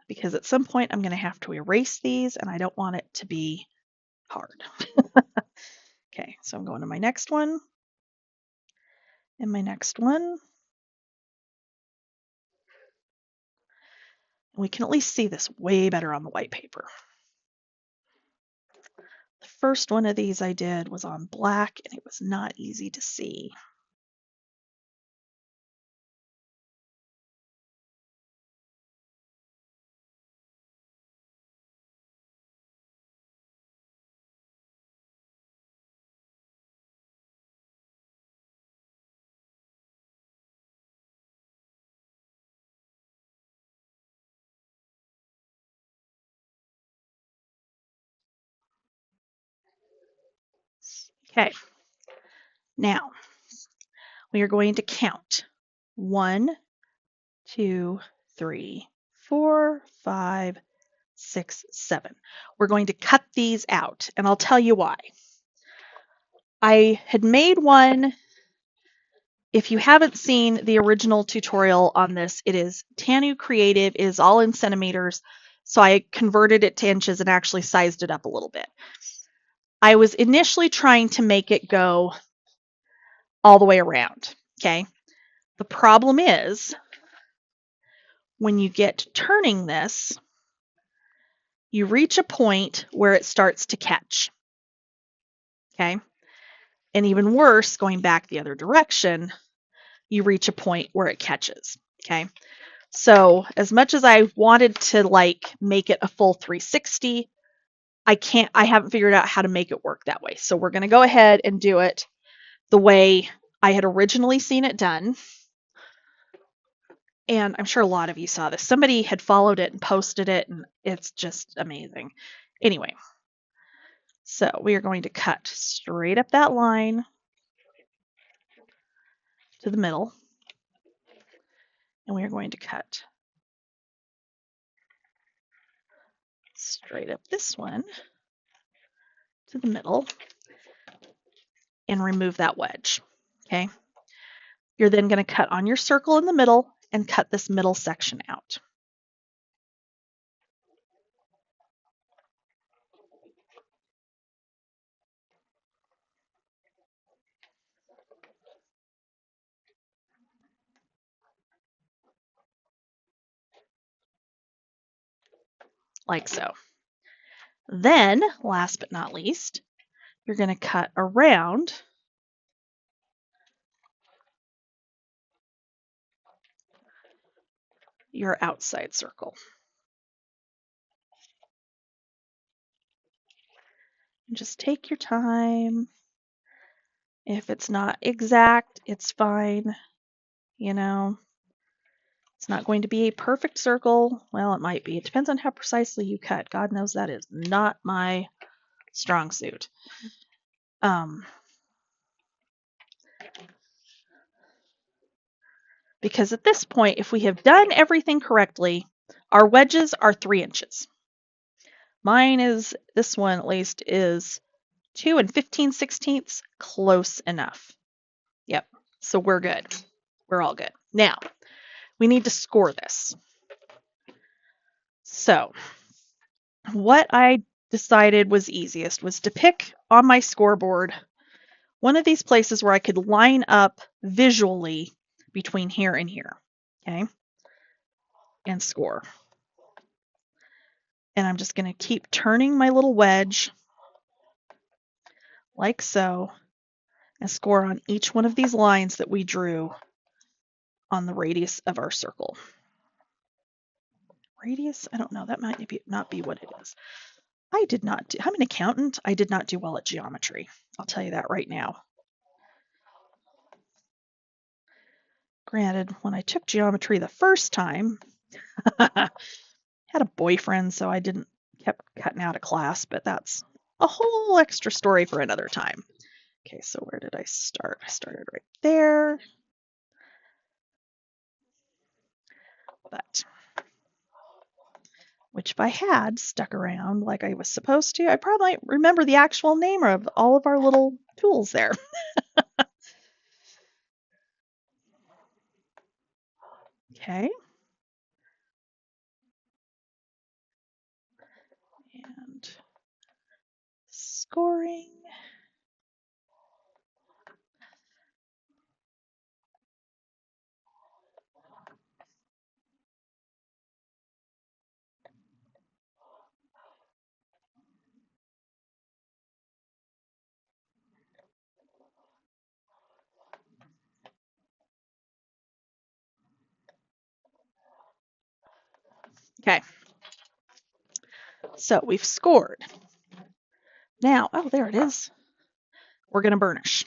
because at some point I'm going to have to erase these and I don't want it to be hard. Okay, so I'm going to my next one and my next one. We can at least see this way better on the white paper. The first one of these I did was on black and it was not easy to see. Okay, now we are going to count 1, 2, 3, 4, 5, 6, 7. We're going to cut these out, and I'll tell you why. I had made one. If you haven't seen the original tutorial on this, it is Tanu Creative, it is all in centimeters, so I converted it to inches and actually sized it up a little bit. I was initially trying to make it go all the way around, okay? The problem is, when you get to turning this, you reach a point where it starts to catch, okay? And even worse, going back the other direction, you reach a point where it catches, okay? So as much as I wanted to like make it a full 360, I haven't figured out how to make it work that way. So we're going to go ahead and do it the way I had originally seen it done. And I'm sure a lot of you saw this. Somebody had followed it and posted it, and it's just amazing. Anyway, so we are going to cut straight up that line to the middle, and we are going to cut straight up this one to the middle and remove that wedge, okay? You're then going to cut on your circle in the middle and cut this middle section out. Like so. Then, last but not least, you're going to cut around your outside circle. Just take your time. If it's not exact, it's fine. You know, it's not going to be a perfect circle. Well, it might be. It depends on how precisely you cut. God knows that is not my strong suit. Because at this point, if we have done everything correctly, our wedges are 3 inches. Mine is, this one at least, is 2 15/16, close enough. Yep, so we're good. We're all good. Now, we need to score this. So, what I decided was easiest was to pick on my scoreboard one of these places where I could line up visually between here and here, okay, and score. And I'm just going to keep turning my little wedge like so and score on each one of these lines that we drew on the radius of our circle. Radius? I don't know. That might not be what it is. I'm an accountant. I did not do well at geometry. I'll tell you that right now. Granted, when I took geometry the first time, I had a boyfriend, so I kept cutting out of class, but that's a whole extra story for another time. Okay, so where did I start? I started right there. But, which if I had stuck around like I was supposed to, I probably remember the actual name of all of our little tools there. Okay. And scoring. Okay. So we've scored. Now, oh, there it is. We're going to burnish.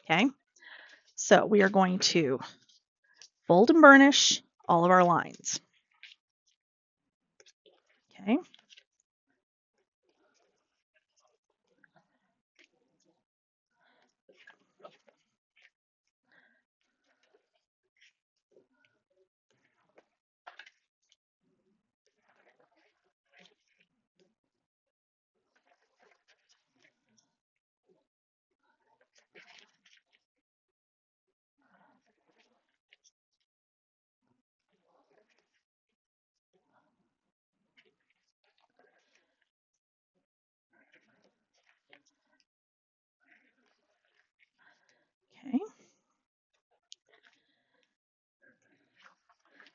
Okay. So we are going to fold and burnish all of our lines. Okay. Okay.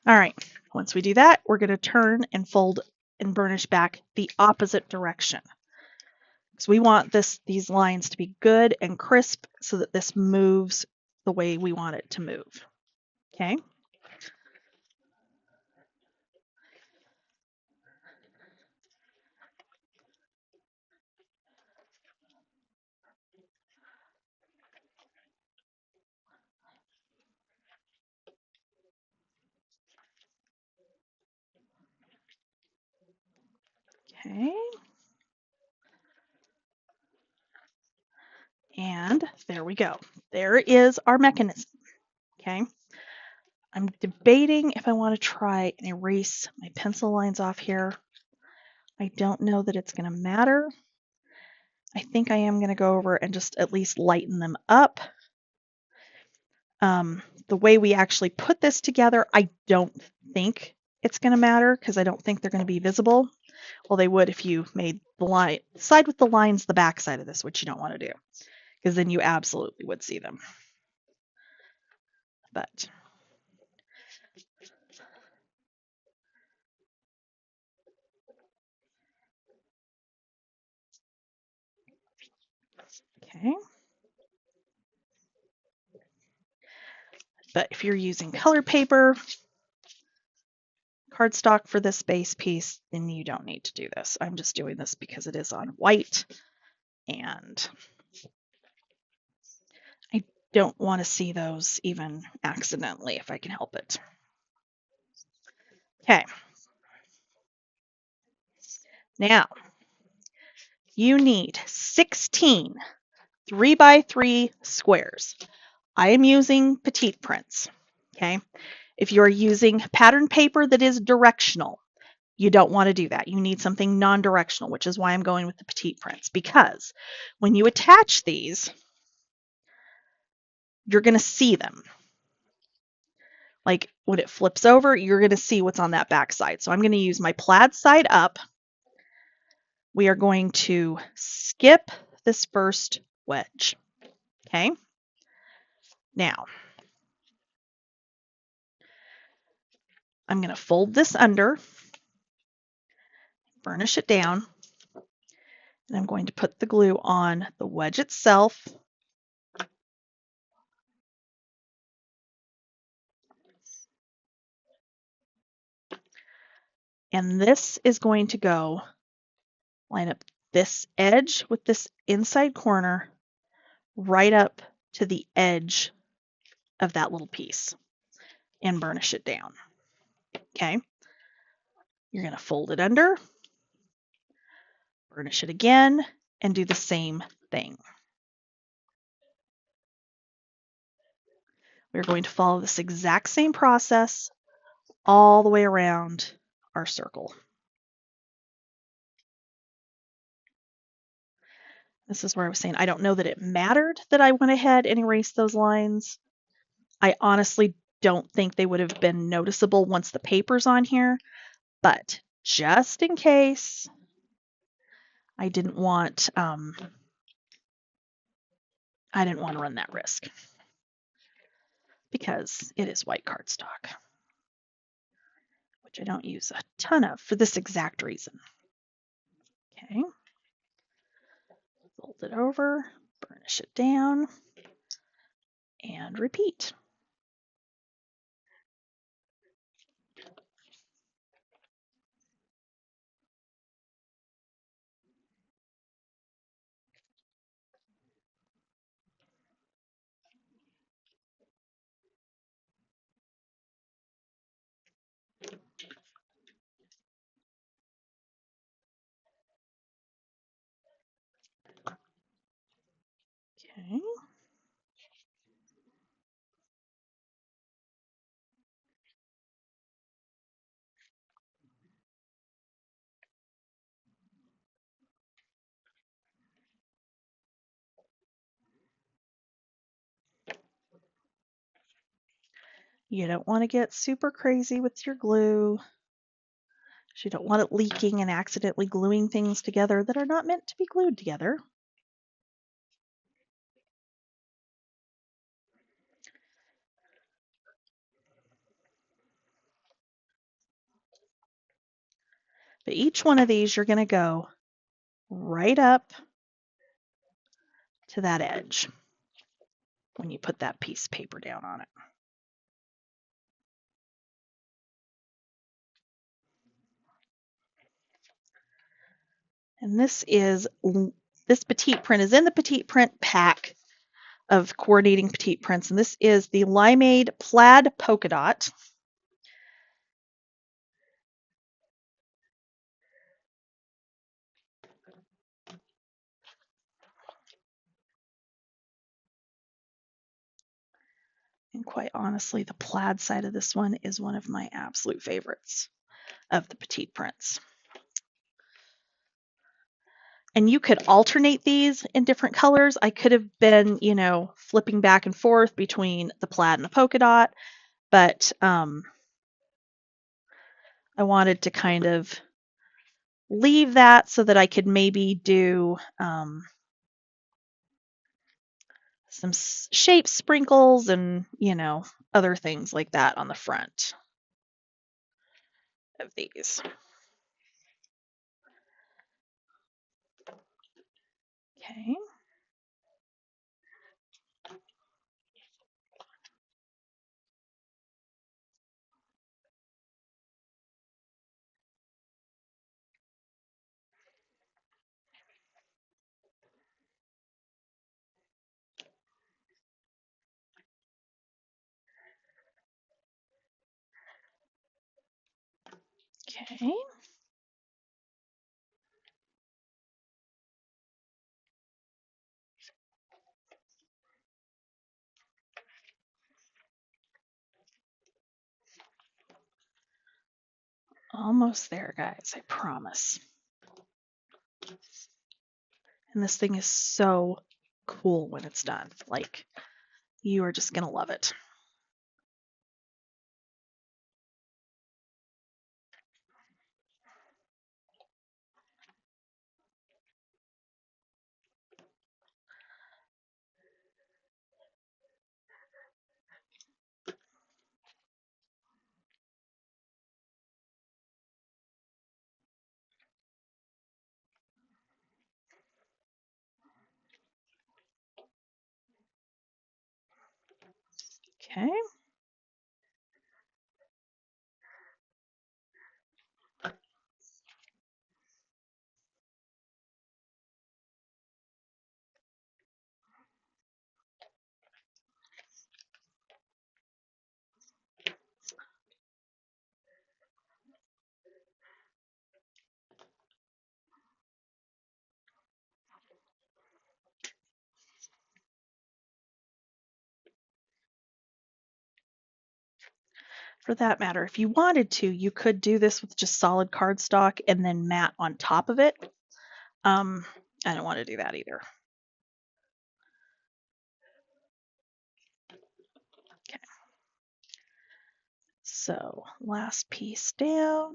All right. Once we do that, we're going to turn and fold and burnish back the opposite direction. So we want these lines to be good and crisp so that this moves the way we want it to move. Okay. Okay. And there we go. There is our mechanism. Okay. I'm debating if I want to try and erase my pencil lines off here. I don't know that it's going to matter. I think I am going to go over and just at least lighten them up. The way we actually put this together, I don't think it's going to matter because I don't think they're going to be visible. Well, they would if you made the side with the lines the back side of this, which you don't want to do because then you absolutely would see them. But okay. But if you're using colored paper, cardstock for this base piece, then you don't need to do this. I'm just doing this because it is on white and don't want to see those even accidentally if I can help it. Okay. Now, you need 16 3x3 squares. I am using petite prints. Okay. If you're using pattern paper that is directional, you don't want to do that. You need something non-directional, which is why I'm going with the petite prints, because when you attach these, you're going to see them. Like when it flips over, you're going to see what's on that back side. So I'm going to use my plaid side up. We are going to skip this first wedge. Okay. Now, I'm going to fold this under, burnish it down, and I'm going to put the glue on the wedge itself. And this is going to go line up this edge with this inside corner right up to the edge of that little piece and burnish it down. Okay. You're going to fold it under, burnish it again, and do the same thing. We're going to follow this exact same process all the way around our circle. This is where I was saying I don't know that it mattered that I went ahead and erased those lines. I honestly don't think they would have been noticeable once the paper's on here, but just in case, I didn't want to run that risk because it is white cardstock, which I don't use a ton of for this exact reason. Okay, fold it over, burnish it down, and repeat. Okay. You don't want to get super crazy with your glue. You don't want it leaking and accidentally gluing things together that are not meant to be glued together. But each one of these, you're going to go right up to that edge when you put that piece of paper down on it. And this petite print is in the petite print pack of coordinating petite prints, and this is the Limeade Plaid Polka Dot. And quite honestly, the plaid side of this one is one of my absolute favorites of the petite prints. And you could alternate these in different colors. I could have been, flipping back and forth between the plaid and the polka dot, but I wanted to kind of leave that so that I could maybe do some shape sprinkles and, other things like that on the front of these. Okay. Okay. Almost there, guys, I promise. And this thing is so cool when it's done. Like, you are just going to love it. Okay. For that matter, if you wanted to, you could do this with just solid cardstock and then mat on top of it. I don't want to do that either. Okay. So last piece down.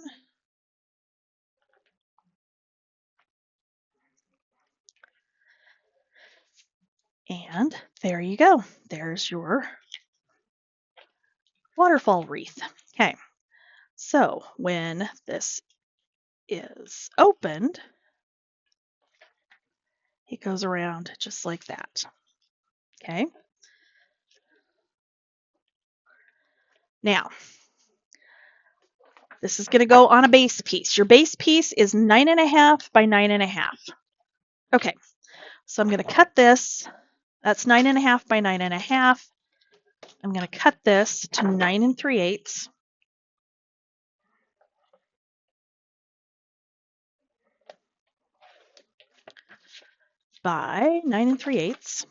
And there you go. There's your waterfall wreath. Okay. So when this is opened, it goes around just like that. Okay. Now, this is going to go on a base piece. Your base piece is 9.5 by 9.5. Okay, so I'm going to cut this. That's 9.5 by 9.5. I'm going to cut this to 9 3/8 by 9 3/8.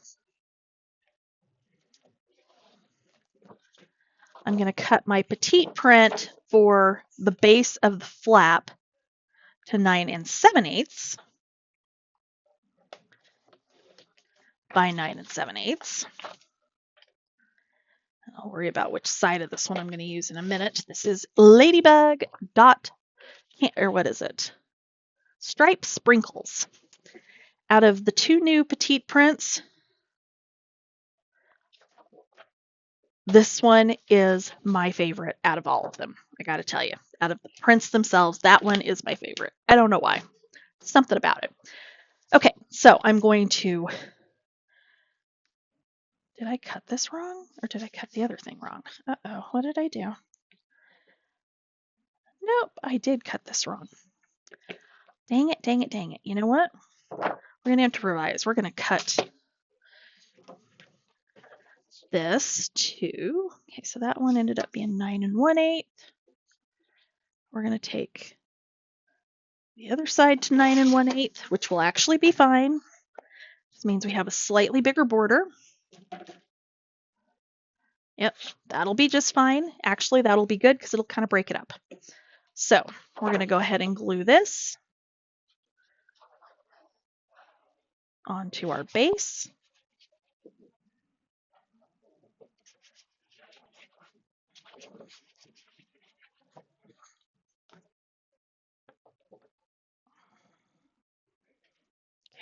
I'm going to cut my petite print for the base of the flap to 9 7/8 by 9 7/8. I'll worry about which side of this one I'm going to use in a minute. This is Ladybug dot, or what is it? Stripe Sprinkles. Out of the two new petite prints, this one is my favorite out of all of them. I got to tell you, out of the prints themselves, that one is my favorite. I don't know why. Something about it. Okay, so I'm going to. Did I cut this wrong or did I cut the other thing wrong? Uh-oh, what did I do? Nope, I did cut this wrong. Dang it, dang it, dang it. You know what? We're going to have to revise. We're going to cut this to. Okay, so that one ended up being 9 1/8. We're going to take the other side to 9 1/8, which will actually be fine. This means we have a slightly bigger border. Yep, that'll be just fine. Actually, that'll be good because it'll kind of break it up. So we're going to go ahead and glue this onto our base.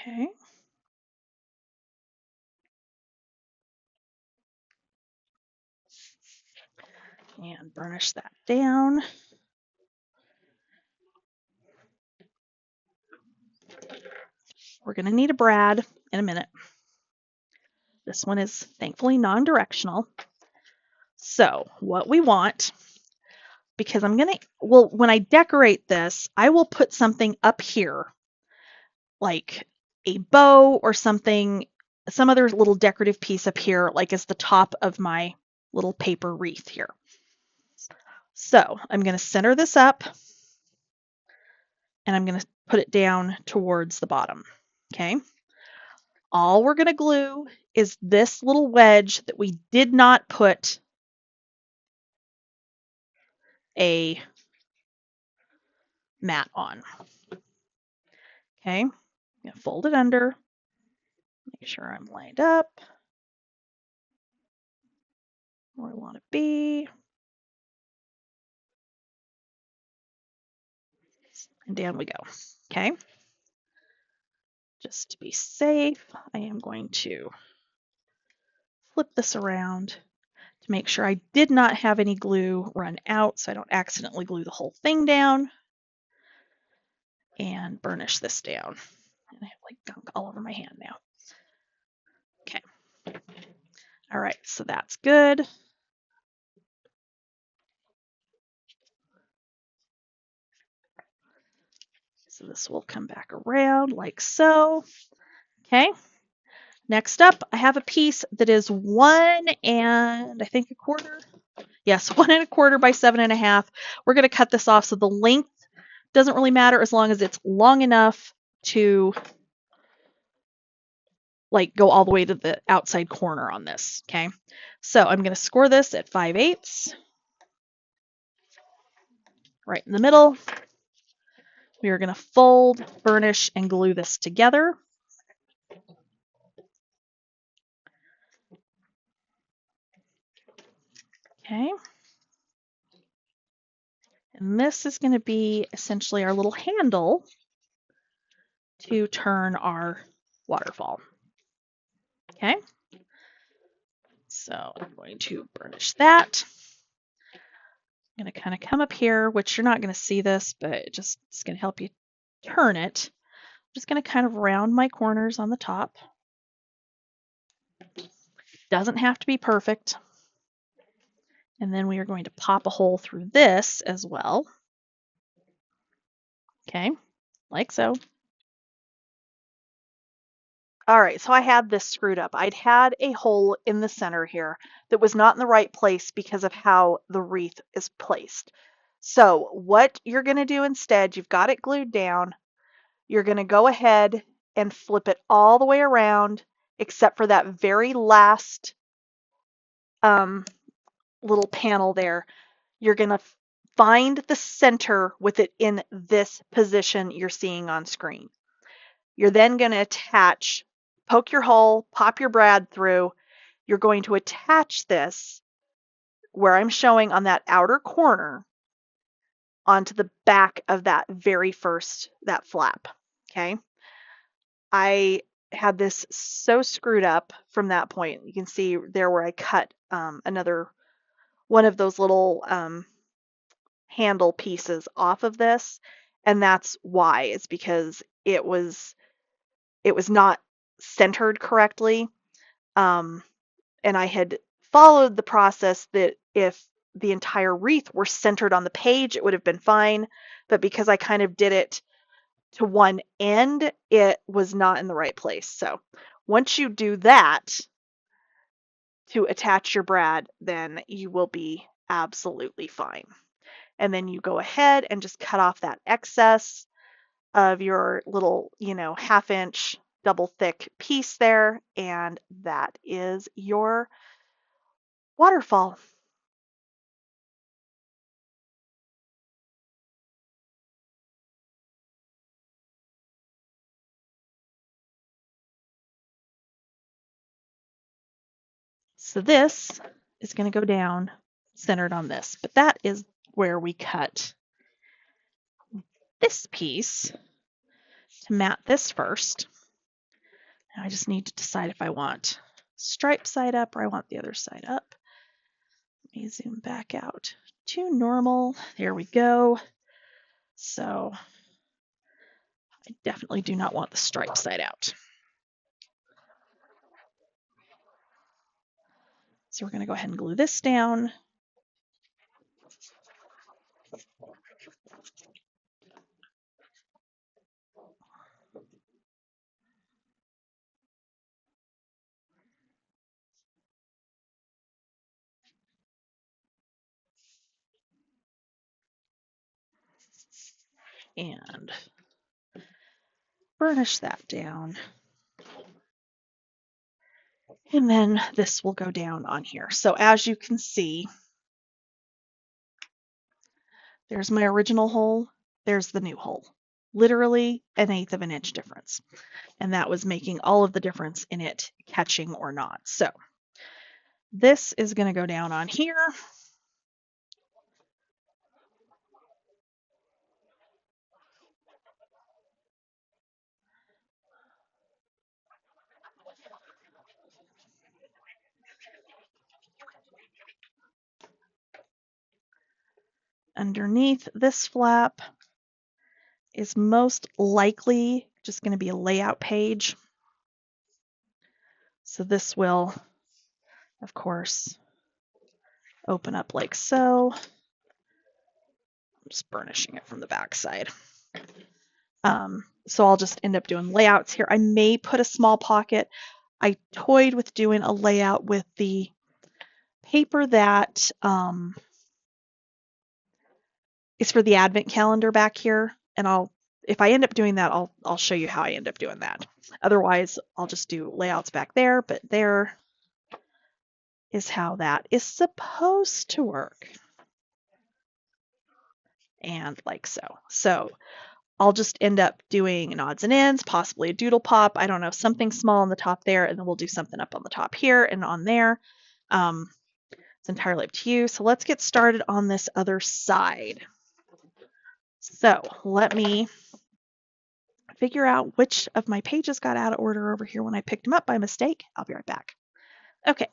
Okay. And burnish that down. We're going to need a brad in a minute. This one is thankfully non-directional. So what we want, because I'm going to, well, when I decorate this, I will put something up here, like a bow or something, some other little decorative piece up here, like as the top of my little paper wreath here. So I'm going to center this up and I'm going to put it down towards the bottom. Okay. All we're going to glue is this little wedge that we did not put a mat on. Okay. I'm going to fold it under, make sure I'm lined up where I want to be. And down we go. Okay. Just to be safe, I am going to flip this around to make sure I did not have any glue run out so I don't accidentally glue the whole thing down, and burnish this down. And I have like gunk all over my hand now. Okay. All right, so that's good. So this will come back around like so. Okay. Next up, I have a piece that is 1 and I think a quarter. Yes, 1 1/4 by 7 1/2. We're going to cut this off so the length doesn't really matter as long as it's long enough to like go all the way to the outside corner on this. Okay. So I'm going to score this at 5/8 right in the middle. We are going to fold, burnish, and glue this together. Okay. And this is going to be essentially our little handle to turn our waterfall. Okay. So I'm going to burnish that. I'm going to kind of come up here, which you're not going to see this, but it's going to help you turn it. I'm just going to kind of round my corners on the top. Doesn't have to be perfect. And then we are going to pop a hole through this as well. Okay, like so. All right, so I had this screwed up. I'd had a hole in the center here that was not in the right place because of how the wreath is placed. So what you're going to do instead, you've got it glued down. You're going to go ahead and flip it all the way around except for that very last little panel there. You're going to find the center with it in this position you're seeing on screen. You're then going to attach, poke your hole, pop your brad through. You're going to attach this where I'm showing on that outer corner onto the back of that very first, that flap. Okay. I had this so screwed up from that point. You can see there where I cut another one of those little handle pieces off of this, and that's why. It's because it was not centered correctly, and I had followed the process that if the entire wreath were centered on the page, it would have been fine, but because I kind of did it to one end, it was not in the right place. So once you do that to attach your brad, then you will be absolutely fine. And then you go ahead and just cut off that excess of your little, 1/2 inch double thick piece there, and that is your waterfall. So this is going to go down centered on this, but that is where we cut this piece to mat this first. Now I just need to decide if I want stripe side up or I want the other side up. Let me zoom back out to normal. There we go. So I definitely do not want the stripe side out. So we're going to go ahead and glue this down. And burnish that down. And then this will go down on here. So as you can see, there's my original hole, there's the new hole. Literally 1/8 of an inch difference. And that was making all of the difference in it catching or not. So this is going to go down on here. Underneath this flap is most likely just going to be a layout page. So this will, of course, open up like so. I'm just burnishing it from the back side. So I'll just end up doing layouts here. I may put a small pocket. I toyed with doing a layout with the paper that is for the advent calendar back here, and if I end up doing that, I'll show you how I end up doing that. Otherwise, I'll just do layouts back there, but there is how that is supposed to work. And like so. So I'll just end up doing odds and ends, possibly a doodle pop, I don't know, something small on the top there, and then we'll do something up on the top here and on there. It's entirely up to you. So let's get started on this other side. So let me figure out which of my pages got out of order over here when I picked them up by mistake. I'll be right back. Okay.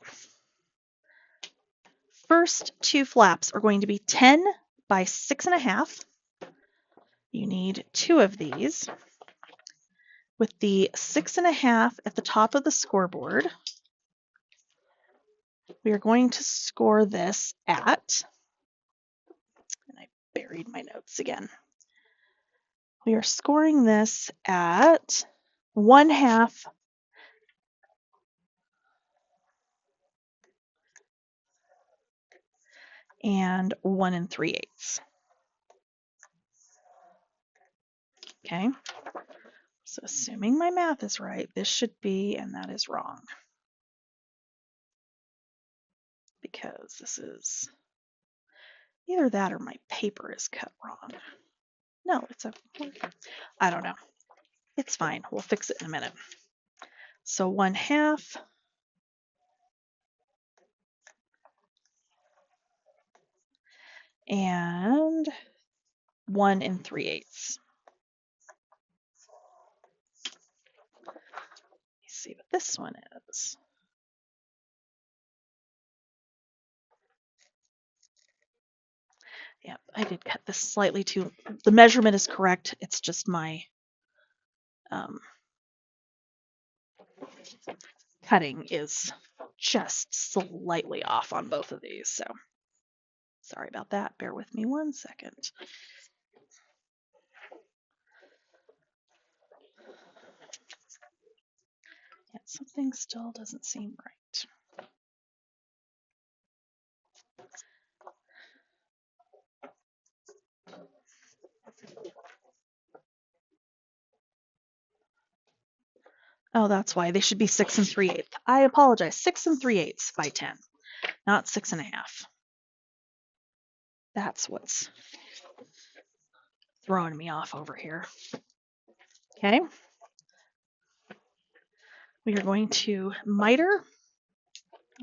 First two flaps are going to be 10 by 6.5. You need 2 of these. With the 6.5 at the top of the scoreboard, we are going to score this at, and I buried my notes again. We are scoring this at 1/2 and 1 3/8. Okay, so assuming my math is right, this should be, and that is wrong. Because this is either that or my paper is cut wrong. No, I don't know. It's fine. We'll fix it in a minute. So 1/2 and 1 3/8. Let's see what this one is. Yep, I did cut this slightly too. The measurement is correct. It's just my cutting is just slightly off on both of these. So sorry about that. Bear with me 1 second. Yeah, something still doesn't seem right. Oh, that's why they should be 6 3/8. I apologize. 6 3/8 by 10, not 6.5. That's what's throwing me off over here. Okay. We are going to miter.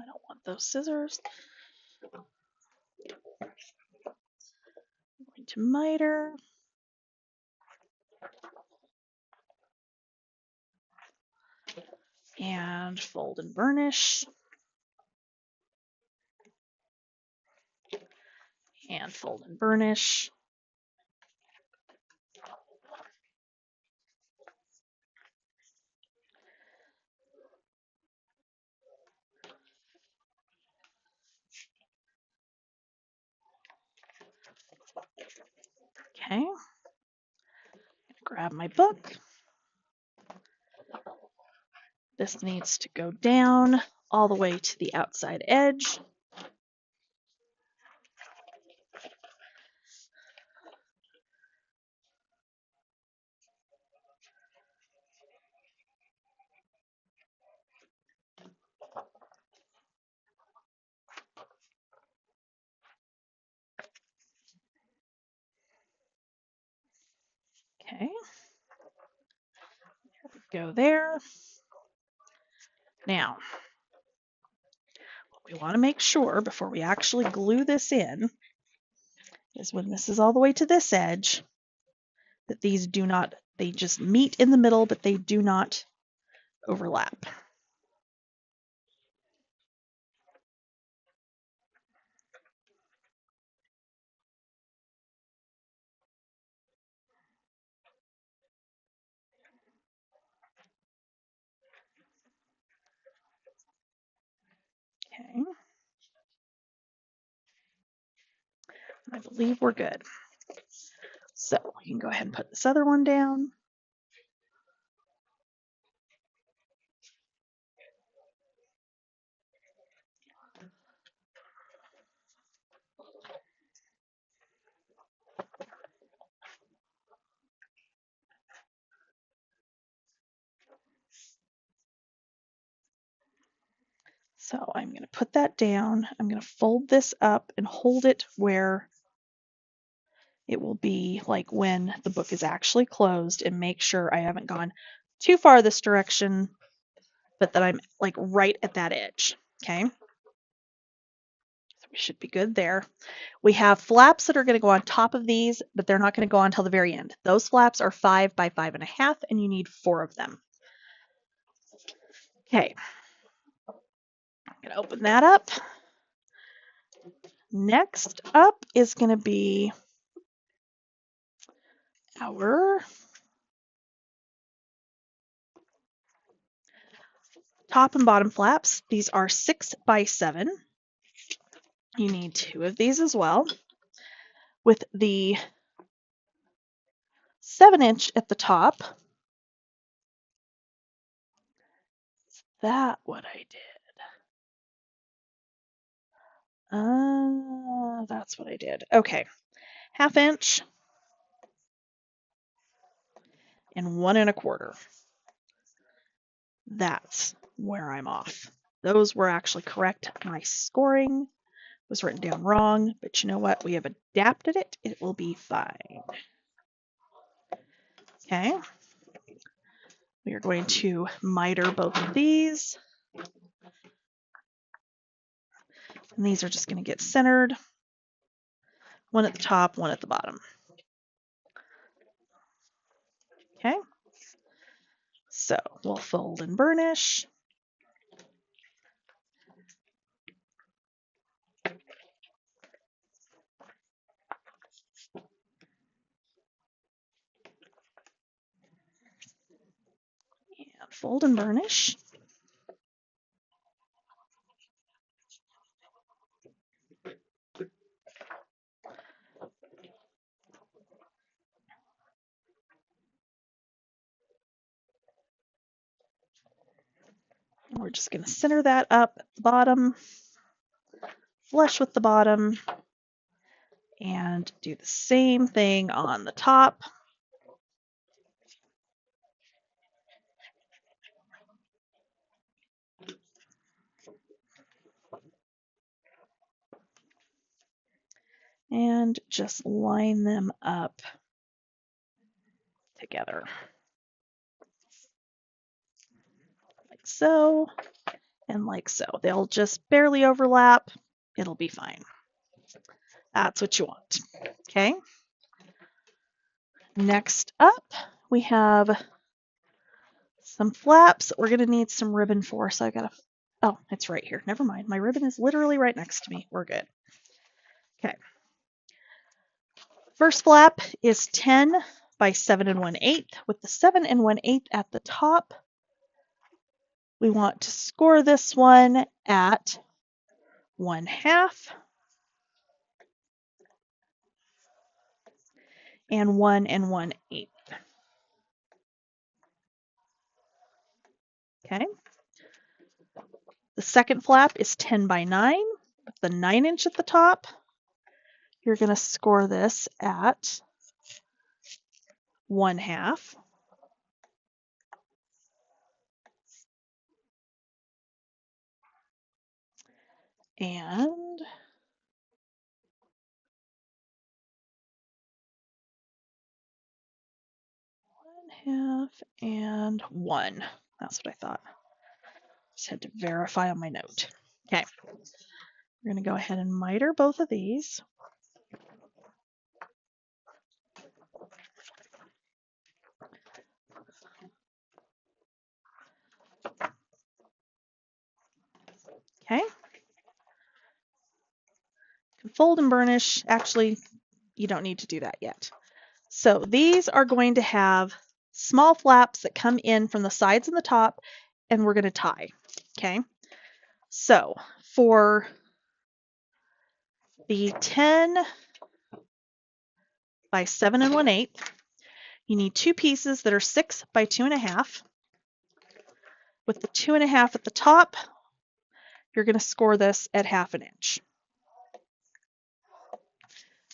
I don't want those scissors. I'm going to miter. And fold and burnish. And fold and burnish. Okay. Grab my book. This needs to go down all the way to the outside edge. Okay, go there. Now, what we want to make sure before we actually glue this in is when this is all the way to this edge, that these do not, they just meet in the middle, but they do not overlap. Okay, I believe we're good. So we can go ahead and put this other one down. So I'm going to put that down. I'm going to fold this up and hold it where it will be like when the book is actually closed, and make sure I haven't gone too far this direction, but that I'm like right at that edge. Okay. So we should be good there. We have flaps that are going to go on top of these, but they're not going to go on until the very end. Those flaps are 5 by 5.5, and you need 4 of them. Okay. I'm going to open that up. Next up is going to be our top and bottom flaps. These are 6 by 7. You need 2 of these as well. With the 7-inch at the top. Is that what I did? That's what I did. Okay. 1/2 inch and 1 1/4. That's where I'm off. Those were actually correct. My scoring was written down wrong, but you know what? We have adapted it. It will be fine. Okay. We are going to miter both of these. And these are just going to get centered. One at the top, one at the bottom. Okay. So we'll fold and burnish. And fold and burnish. And we're just going to center that up at the bottom, flush with the bottom, and do the same thing on the top. And just line them up together. Like so, and like so. They'll just barely overlap. It'll be fine. That's what you want. Okay. Next up, we have some flaps we're going to need some ribbon for. So I got to, oh, it's right here. Never mind. My ribbon is literally right next to me. We're good. Okay. First flap is 10 by 7 1/8. With the 7 1/8 at the top, we want to score this one at 1/2 and 1 1/8. Okay. The second flap is 10 by 9. With the 9-inch at the top, you're going to score this at 1/2. And 1/2. That's what I thought. Just had to verify on my note. Okay, we're going to go ahead and miter both of these. Okay. Fold and burnish. Actually, you don't need to do that yet. So these are going to have small flaps that come in from the sides and the top, and we're going to tie. Okay. So for the 10 by 7 1/8, you need 2 pieces that are 6 by 2 1/2. With the 2 1/2 at the top, you're going to score this at 1/2 inch.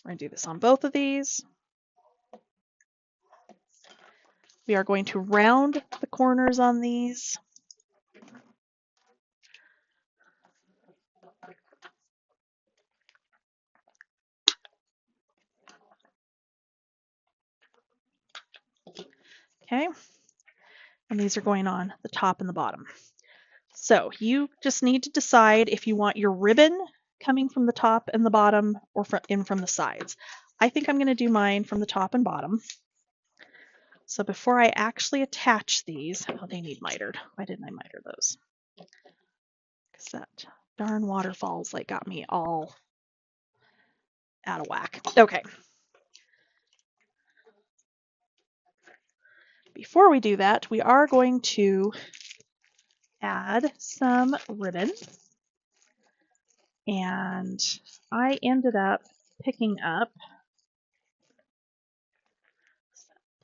We're going to do this on both of these. We are going to round the corners on these. Okay, and these are going on the top and the bottom. So you just need to decide if you want your ribbon coming from the top and the bottom or from the sides. I think I'm going to do mine from the top and bottom. So before I actually attach these, oh, they need mitered. Why didn't I miter those? Because that darn waterfalls like got me all out of whack. Okay. Before we do that, we are going to add some ribbon. And I ended up picking up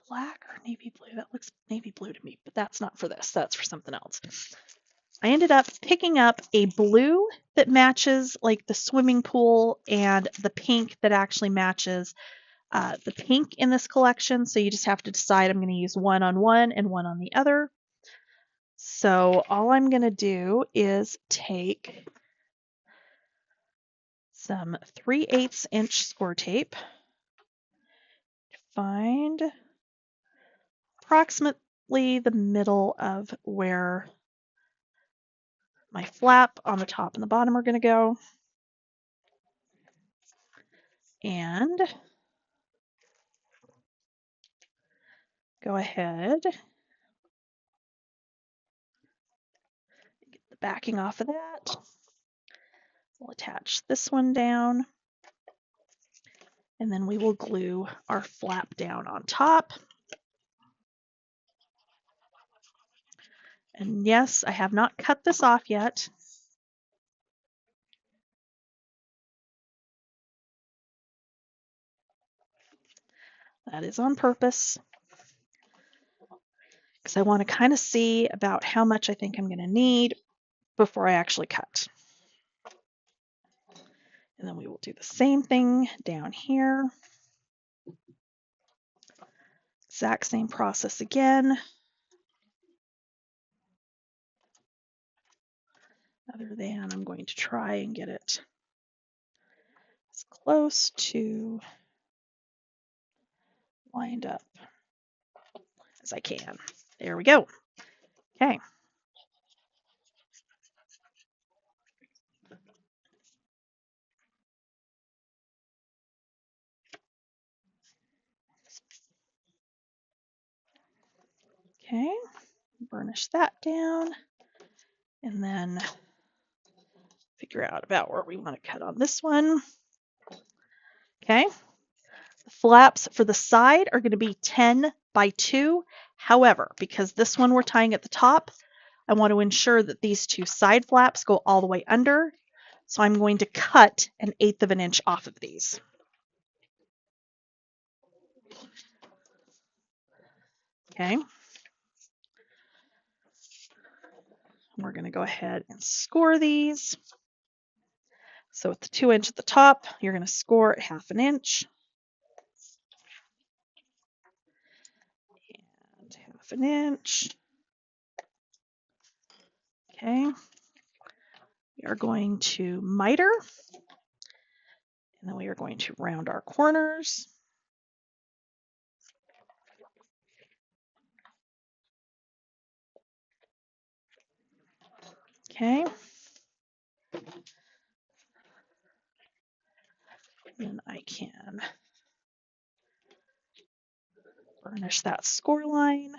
black or navy blue. That looks navy blue to me, but that's not for this. That's for something else. I ended up picking up a blue that matches like the swimming pool and the pink that actually matches the pink in this collection. So you just have to decide I'm going to use one on one and one on the other. So all I'm going to do is take some 3/8 inch score tape, find approximately the middle of where my flap on the top and the bottom are going to go, and go ahead, get the backing off of that. We'll attach this one down, and then we will glue our flap down on top. And yes, I have not cut this off yet. That is on purpose, because I want to kind of see about how much I think I'm going to need before I actually cut. And then we will do the same thing down here. Exact same process again. Other than I'm going to try and get it as close to lined up as I can. There we go. Okay. Okay, burnish that down, and then figure out about where we want to cut on this one. Okay, the flaps for the side are going to be 10 by 2. However, because this one we're tying at the top, I want to ensure that these 2 side flaps go all the way under. So I'm going to cut 1/8 of an inch off of these. Okay. We're going to go ahead and score these. So with the 2 inch at the top, you're going to score at 1/2 inch. And 1/2 inch. Okay. We are going to miter. And then we are going to round our corners. Okay. Then I can burnish that score line.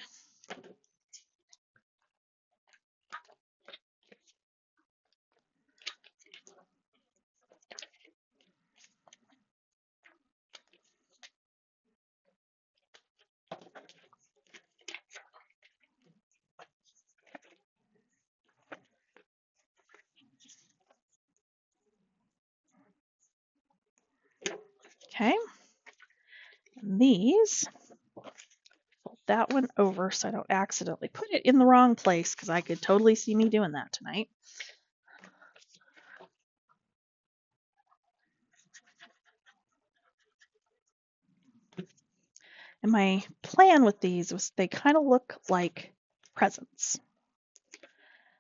Okay. And these, fold that one over so I don't accidentally put it in the wrong place, because I could totally see me doing that tonight. And my plan with these was they kind of look like presents.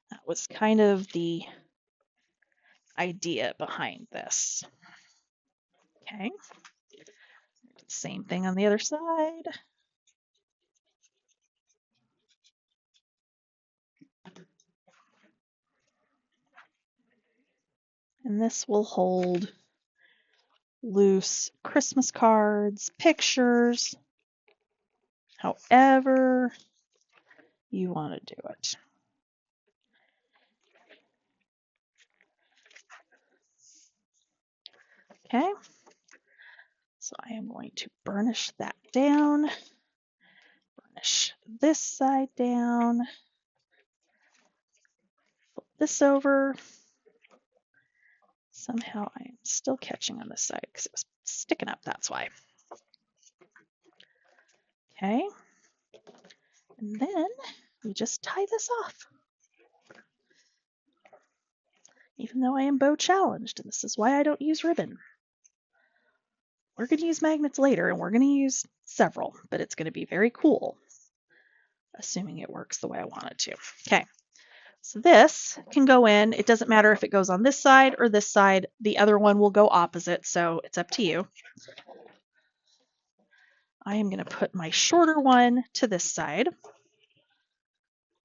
That was kind of the idea behind this. Okay. Same thing on the other side. And this will hold loose Christmas cards, pictures, however you want to do it. Okay, so I am going to burnish that down, burnish this side down, flip this over. Somehow I am still catching on this side because it was sticking up, that's why. Okay, and then we just tie this off. Even though I am bow challenged, and this is why I don't use ribbon. We're going to use magnets later, and we're going to use several, but it's going to be very cool, assuming it works the way I want it to. Okay, so this can go in. It doesn't matter if it goes on this side or this side. The other one will go opposite, so it's up to you. I am going to put my shorter one to this side,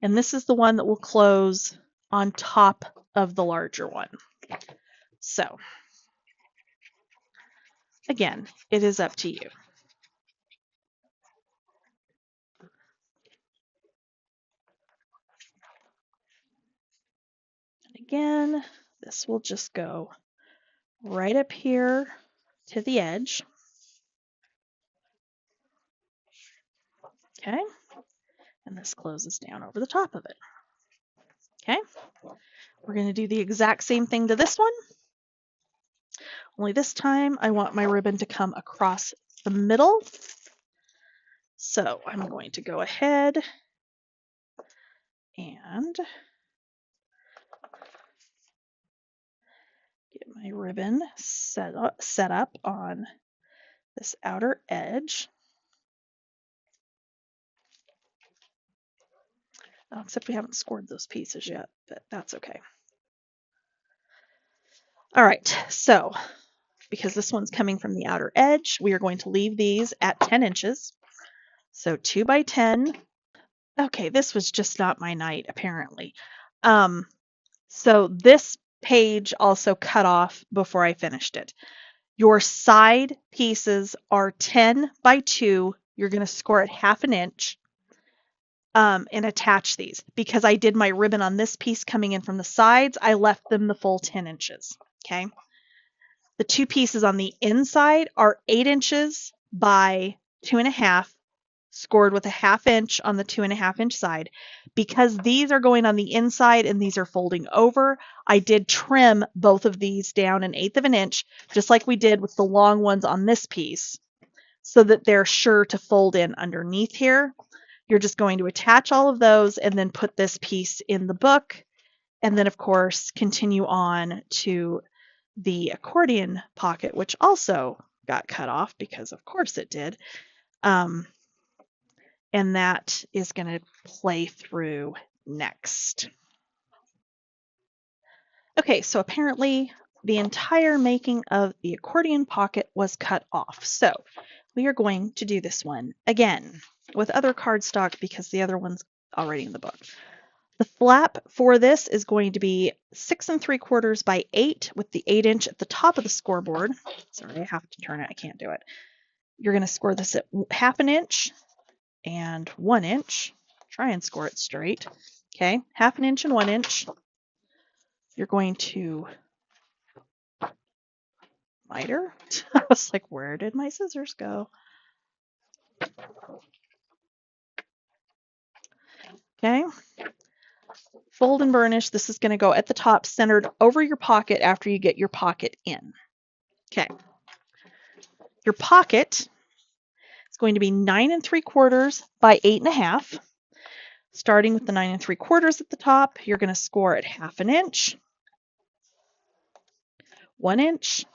and this is the one that will close on top of the larger one. So, again, it is up to you. And again, this will just go right up here to the edge. Okay, and this closes down over the top of it. Okay, we're going to do the exact same thing to this one, only this time I want my ribbon to come across the middle. So I'm going to go ahead and get my ribbon set up on this outer edge. Oh, except we haven't scored those pieces yet, but that's okay. All right, so because this one's coming from the outer edge, we are going to leave these at 10 inches. So 2 by 10. Okay, this was just not my night, apparently. So this page also cut off before I finished it. Your side pieces are 10 by 2. You're going to score it 1/2 inch and attach these. Because I did my ribbon on this piece coming in from the sides, I left them the full 10 inches. Okay. The two pieces on the inside are 8 inches by 2.5, scored with a 1/2 inch on the 2.5 inch side. Because these are going on the inside and these are folding over, I did trim both of these down 1/8 of an inch, just like we did with the long ones on this piece, so that they're sure to fold in underneath here. You're just going to attach all of those and then put this piece in the book, and then of course continue on to the accordion pocket, which also got cut off because of course it did. And that is going to play through next. Okay, so apparently the entire making of the accordion pocket was cut off. So we are going to do this one again with other cardstock because the other one's already in the book. The flap for this is going to be 6 3/4 by 8 with the 8-inch at the top of the scoreboard. Sorry, I have to turn it. I can't do it. You're going to score this at 1/2 inch and 1 inch. Try and score it straight. Okay, 1/2 inch and 1 inch. You're going to miter. I was like, where did my scissors go? Okay. Fold and burnish. This is going to go at the top, centered over your pocket after you get your pocket in. Okay. Your pocket is going to be 9 3/4 by 8.5. Starting with the 9 3/4 at the top, you're going to score at 1/2 inch, 1 inch,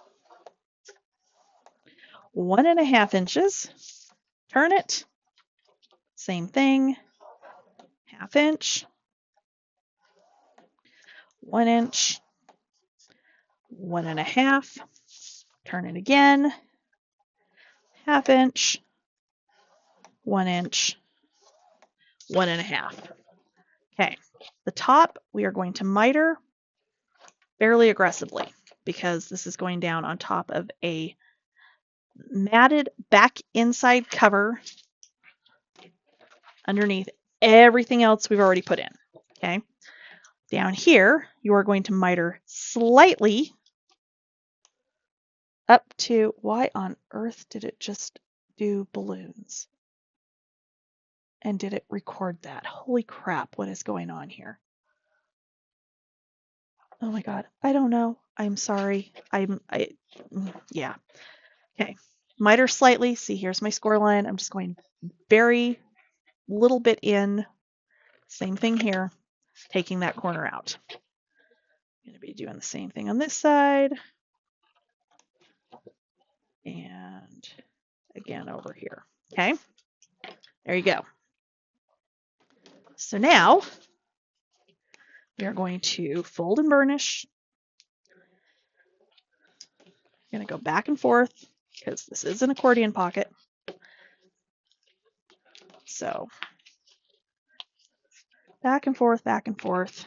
1.5 inches. Turn it. Same thing. 1/2 inch, 1 inch, 1.5. Turn it again. 1/2 inch, 1 inch, 1.5. Okay, the top we are going to miter fairly aggressively because this is going down on top of a matted back inside cover underneath everything else we've already put in. Okay, down here you are going to miter slightly up to, why on earth did it just do balloons? And did it record that? Holy crap, what is going on here? Oh my god, I don't know. I'm sorry. Yeah. Okay, miter slightly. See, here's my score line. I'm just going very little bit in. Same thing here, taking that corner out. I'm going to be doing the same thing on this side. And again over here. Okay, there you go. So now we are going to fold and burnish. I'm going to go back and forth because this is an accordion pocket. So back and forth, back and forth.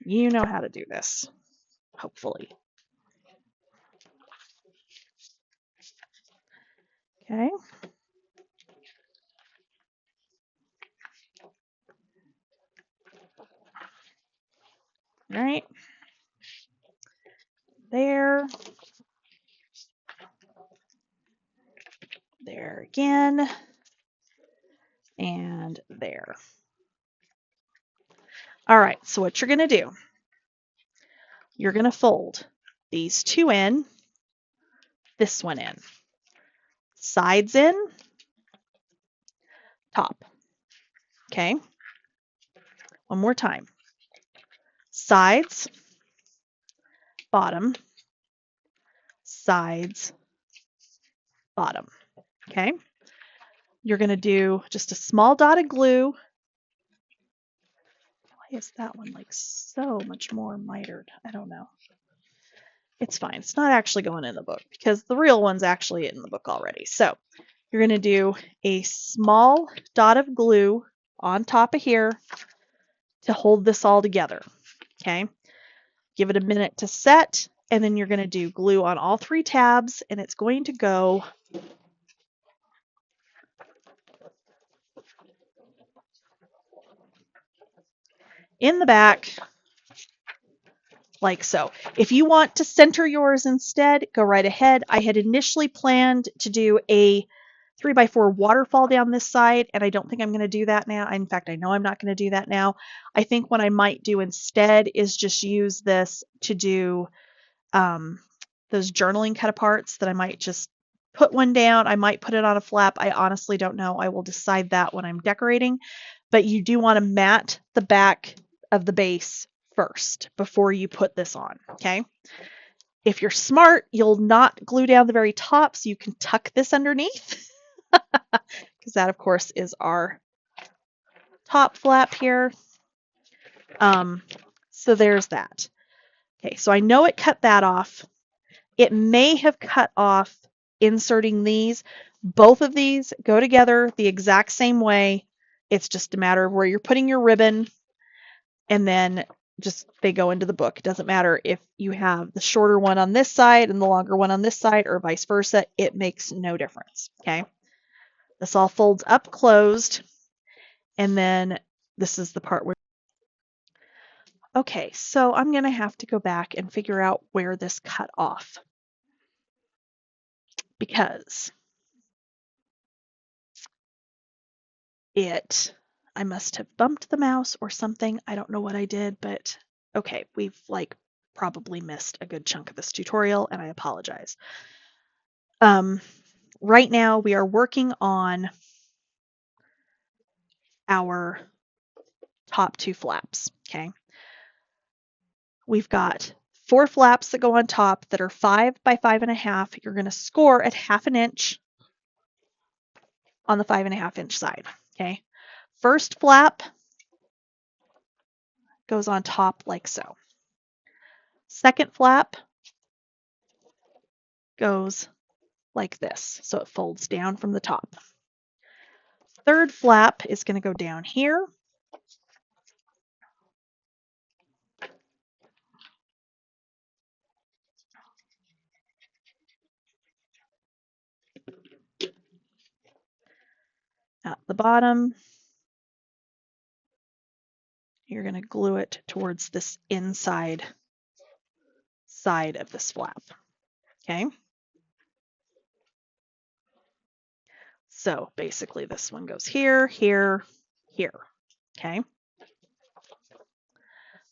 You know how to do this, hopefully. Okay. All right. There. There again. And there. All right, so what you're going to do, you're going to fold these two in, this one in, sides in, top. Okay, one more time. Sides, bottom, sides, bottom. Okay, you're going to do just a small dot of glue. Why is that one like so much more mitered? I don't know. It's fine. It's not actually going in the book because the real one's actually in the book already. So you're going to do a small dot of glue on top of here to hold this all together. Okay, give it a minute to set, and then you're going to do glue on all 3 tabs, and it's going to go in the back like so. If you want to center yours instead, go right ahead. I had initially planned to do a 3x4 waterfall down this side, and I don't think I'm going to do that now. In fact, I know I'm not going to do that now. I think what I might do instead is just use this to do those journaling cut aparts that I might just put one down. I might put it on a flap. I honestly don't know. I will decide that when I'm decorating. But you do want to mat the back of the base first before you put this on, okay? If you're smart, you'll not glue down the very top, so you can tuck this underneath. Because that, of course, is our top flap here. So there's that. Okay, so I know it cut that off. It may have cut off inserting these. Both of these go together the exact same way. It's just a matter of where you're putting your ribbon. and then just they go into the book. It doesn't matter if you have the shorter one on this side and the longer one on this side or vice versa. It makes no difference. Okay. This all folds up closed. And then this is the part where, okay, so I'm going to have to go back and figure out where this cut off, because I must have bumped the mouse or something. I don't know what I did, but okay, we've like probably missed a good chunk of this tutorial, and I apologize. Right now we are working on our top 2 flaps, okay? We've got 4 flaps that go on top that are 5 by 5.5. You're going to score at 1/2 inch on the 5.5 inch side, okay? First flap goes on top like so. Second flap goes like this, so it folds down from the top. Third flap is going to go down here. At the bottom, you're going to glue it towards this inside side of this flap, okay? So basically this one goes here, here, here, okay?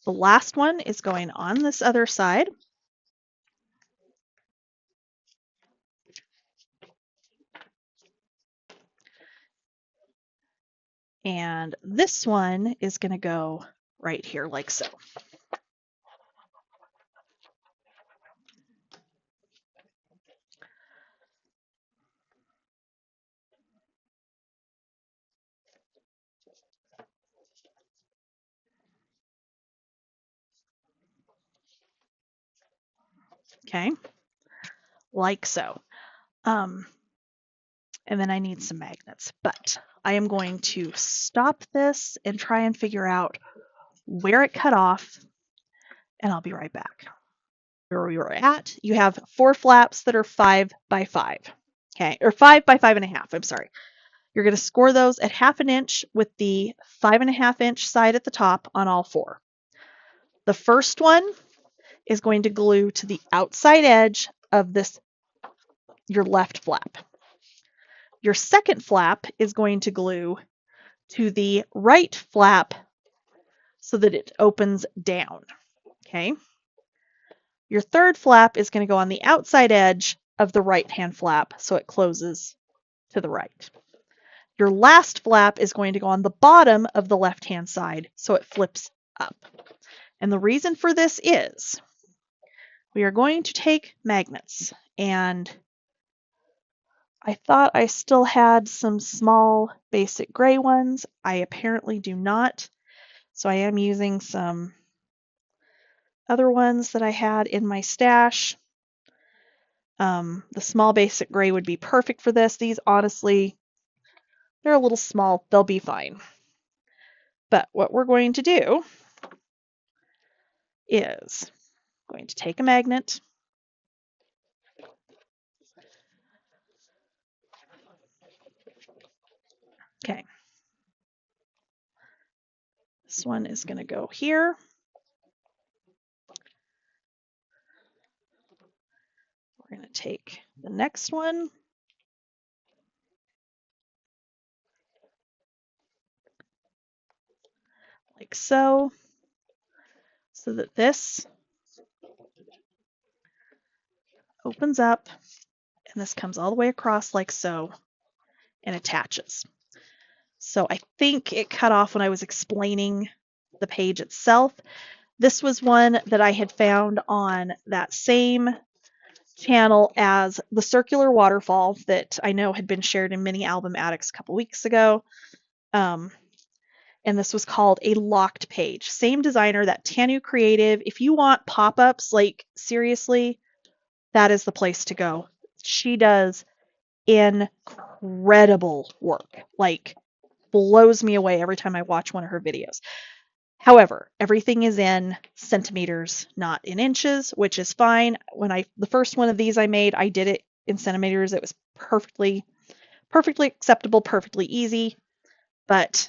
The last one is going on this other side. And this one is going to go right here like so. Okay, like so. And then I need some magnets, but I am going to stop this and try and figure out where it cut off, and I'll be right back. Where we were at, you have 4 flaps that are 5 by 5, okay, or 5 by 5.5, I'm sorry. You're going to score those at 1/2 inch with the 5.5 inch side at the top on all 4. The first one is going to glue to the outside edge of this, your left flap. Your second flap is going to glue to the right flap so that it opens down, okay? Your third flap is going to go on the outside edge of the right-hand flap so it closes to the right. Your last flap is going to go on the bottom of the left-hand side so it flips up. And the reason for this is we are going to take magnets, and I thought I still had some small basic gray ones. I apparently do not. So I am using some other ones that I had in my stash. The small basic gray would be perfect for this. These, honestly, they're a little small. They'll be fine. But what we're going to do is going to take a magnet. Okay. This one is going to go here. We're going to take the next one. Like so. So that this opens up, and this comes all the way across like so and attaches. So I think it cut off when I was explaining the page itself. This was one that I had found on that same channel as the circular waterfall that I know had been shared in Mini Album Addicts a couple weeks ago. And this was called a locked page. Same designer, that Tanu Creative. If you want pop-ups, like seriously, that is the place to go. She does incredible work. Like, blows me away every time I watch one of her videos. However, everything is in centimeters, not in inches, which is fine. The first one of these I made, I did it in centimeters. It was perfectly acceptable, perfectly easy, but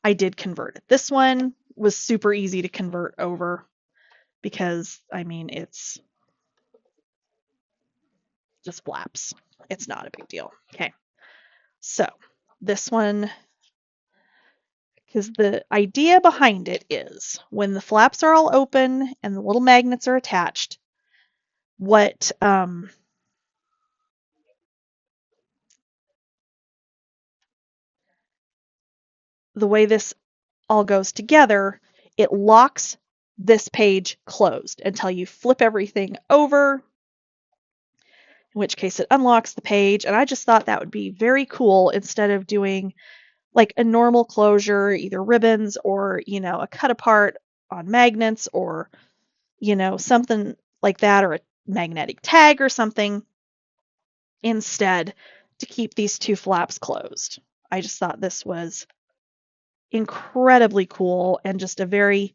I did convert it. This one was super easy to convert over because, I mean, it's just flaps. It's not a big deal. Okay, so this one, because the idea behind it is when the flaps are all open and the little magnets are attached, what the way this all goes together, it locks this page closed until you flip everything over, in which case it unlocks the page. And I just thought that would be very cool instead of doing like a normal closure, either ribbons or, a cut apart on magnets or, something like that, or a magnetic tag or something, instead to keep these two flaps closed. I just thought this was incredibly cool and just a very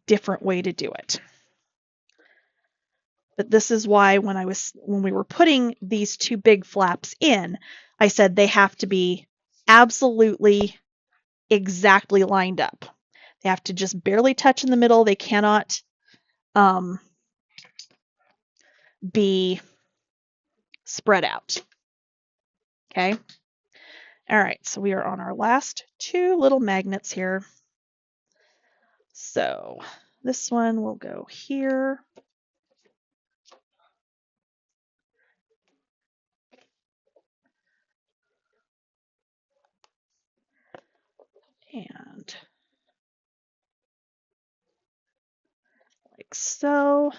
different way to do it. But this is why when we were putting these two big flaps in, I said they have to be absolutely exactly lined up. They have to just barely touch in the middle. They cannot be spread out. Okay. All right, so we are on our last two little magnets here. So this one will go here. And like so.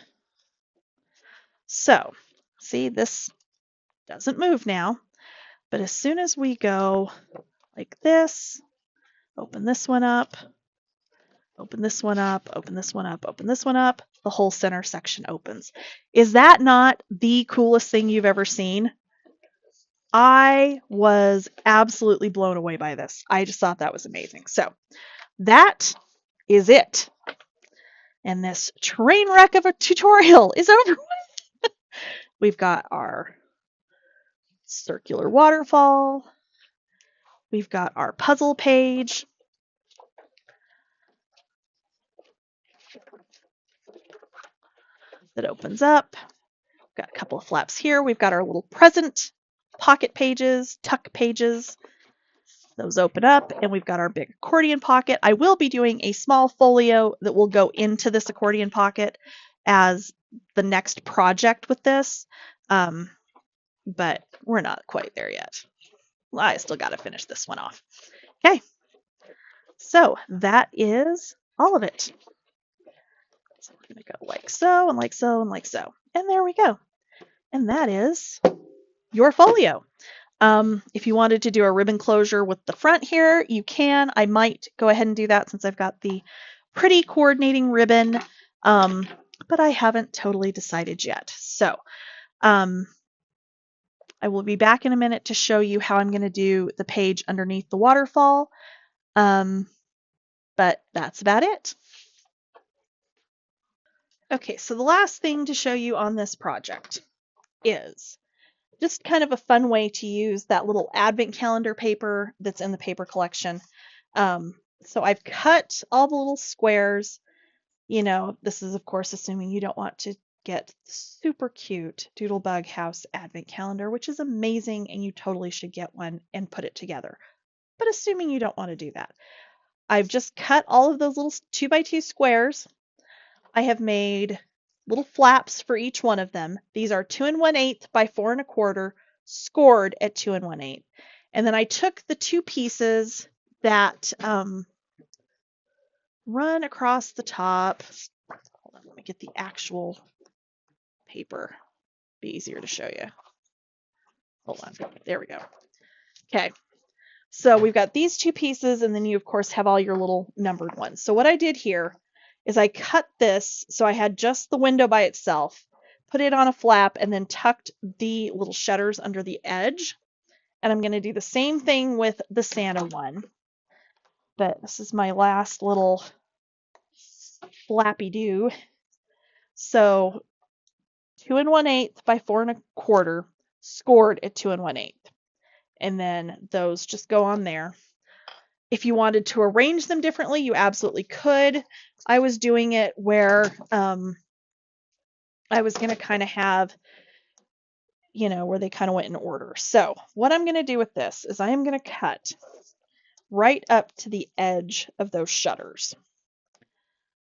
So, see, this doesn't move now, but as soon as we go like this, open this one up, open this one up, open this one up, open this one up, the whole center section opens. Is that not the coolest thing you've ever seen? I was absolutely blown away by this. I just thought that was amazing. So that is it. And this train wreck of a tutorial is over. We've got our circular waterfall. We've got our puzzle page. That opens up. We've got a couple of flaps here. We've got our little present pocket pages, tuck pages. Those open up, and we've got our big accordion pocket. I will be doing a small folio that will go into this accordion pocket as the next project with this, but we're not quite there yet. Well, I still got to finish this one off. Okay, so that is all of it. So we're going to go like so, and like so, and like so. And there we go. And that is your folio. If you wanted to do a ribbon closure with the front here, you can. I might go ahead and do that since I've got the pretty coordinating ribbon, but I haven't totally decided yet. So I will be back in a minute to show you how I'm going to do the page underneath the waterfall, but that's about it. Okay, so the last thing to show you on this project is just kind of a fun way to use that little advent calendar paper that's in the paper collection. So I've cut all the little squares. This is of course assuming you don't want to get super cute Doodlebug House advent calendar, which is amazing and you totally should get one and put it together. But assuming you don't want to do that, I've just cut all of those little 2x2 squares. I have made little flaps for each one of them. These are 2 1/8 by 4 1/4, scored at 2 1/8. And then I took the two pieces that run across the top. Hold on, let me get the actual paper. Be easier to show you. Hold on, there we go. Okay, so we've got these two pieces, and then you of course have all your little numbered ones. So what I did here is I cut this so I had just the window by itself, put it on a flap, and then tucked the little shutters under the edge. And I'm going to do the same thing with the Santa one. But this is my last little flappy do. So 2 1/8 by 4 1/4 scored at 2 1/8. And then those just go on there. If you wanted to arrange them differently, you absolutely could. I was doing it where I was going to kind of have, where they kind of went in order. So what I'm going to do with this is I am going to cut right up to the edge of those shutters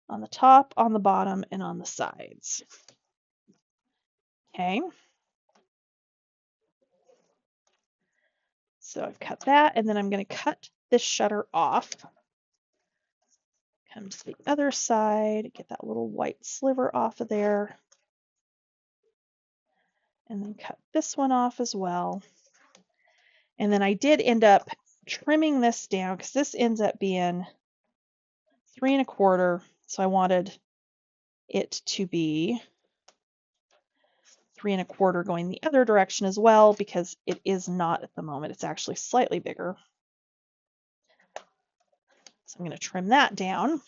on the top, on the bottom, and on the sides. Okay. So I've cut that, and then I'm going to cut this shutter off. Come to the other side, get that little white sliver off of there, and then cut this one off as well. And then I did end up trimming this down because this ends up being 3 1/4, so I wanted it to be 3 1/4 going the other direction as well, because it is not at the moment. It's actually slightly bigger. So I'm going to trim that down.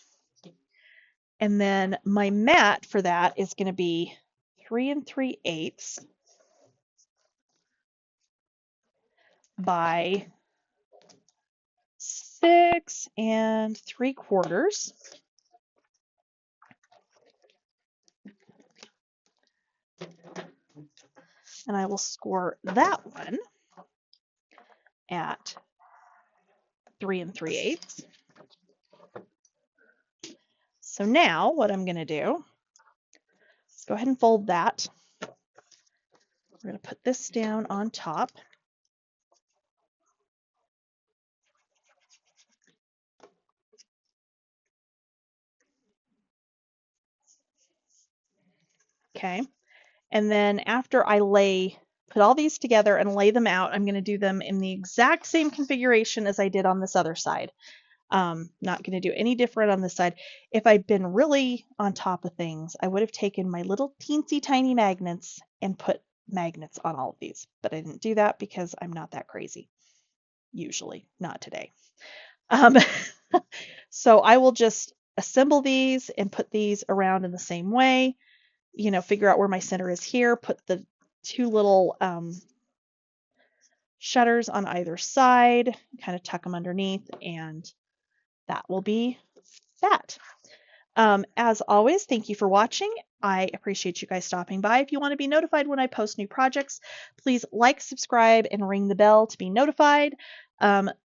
And then my mat for that is going to be 3 3/8 by 6 3/4. And I will score that one at 3 3/8. So now what I'm going to do, let's go ahead and fold that. We're going to put this down on top. Okay. And then after I put all these together and lay them out, I'm going to do them in the exact same configuration as I did on this other side. Not going to do any different on this side. If I'd been really on top of things, I would have taken my little teensy tiny magnets and put magnets on all of these, but I didn't do that because I'm not that crazy. Usually, not today. So I will just assemble these and put these around in the same way, figure out where my center is here, put the 2 little shutters on either side, kind of tuck them underneath, and that will be that. As always, thank you for watching. I appreciate you guys stopping by. If you want to be notified when I post new projects, please like, subscribe, and ring the bell to be notified.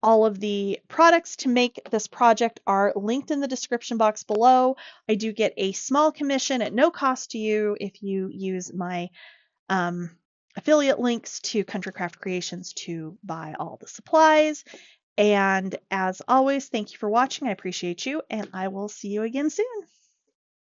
All of the products to make this project are linked in the description box below. I do get a small commission at no cost to you if you use my affiliate links to Country Craft Creations to buy all the supplies. And as always, thank you for watching. I appreciate you, and I will see you again soon.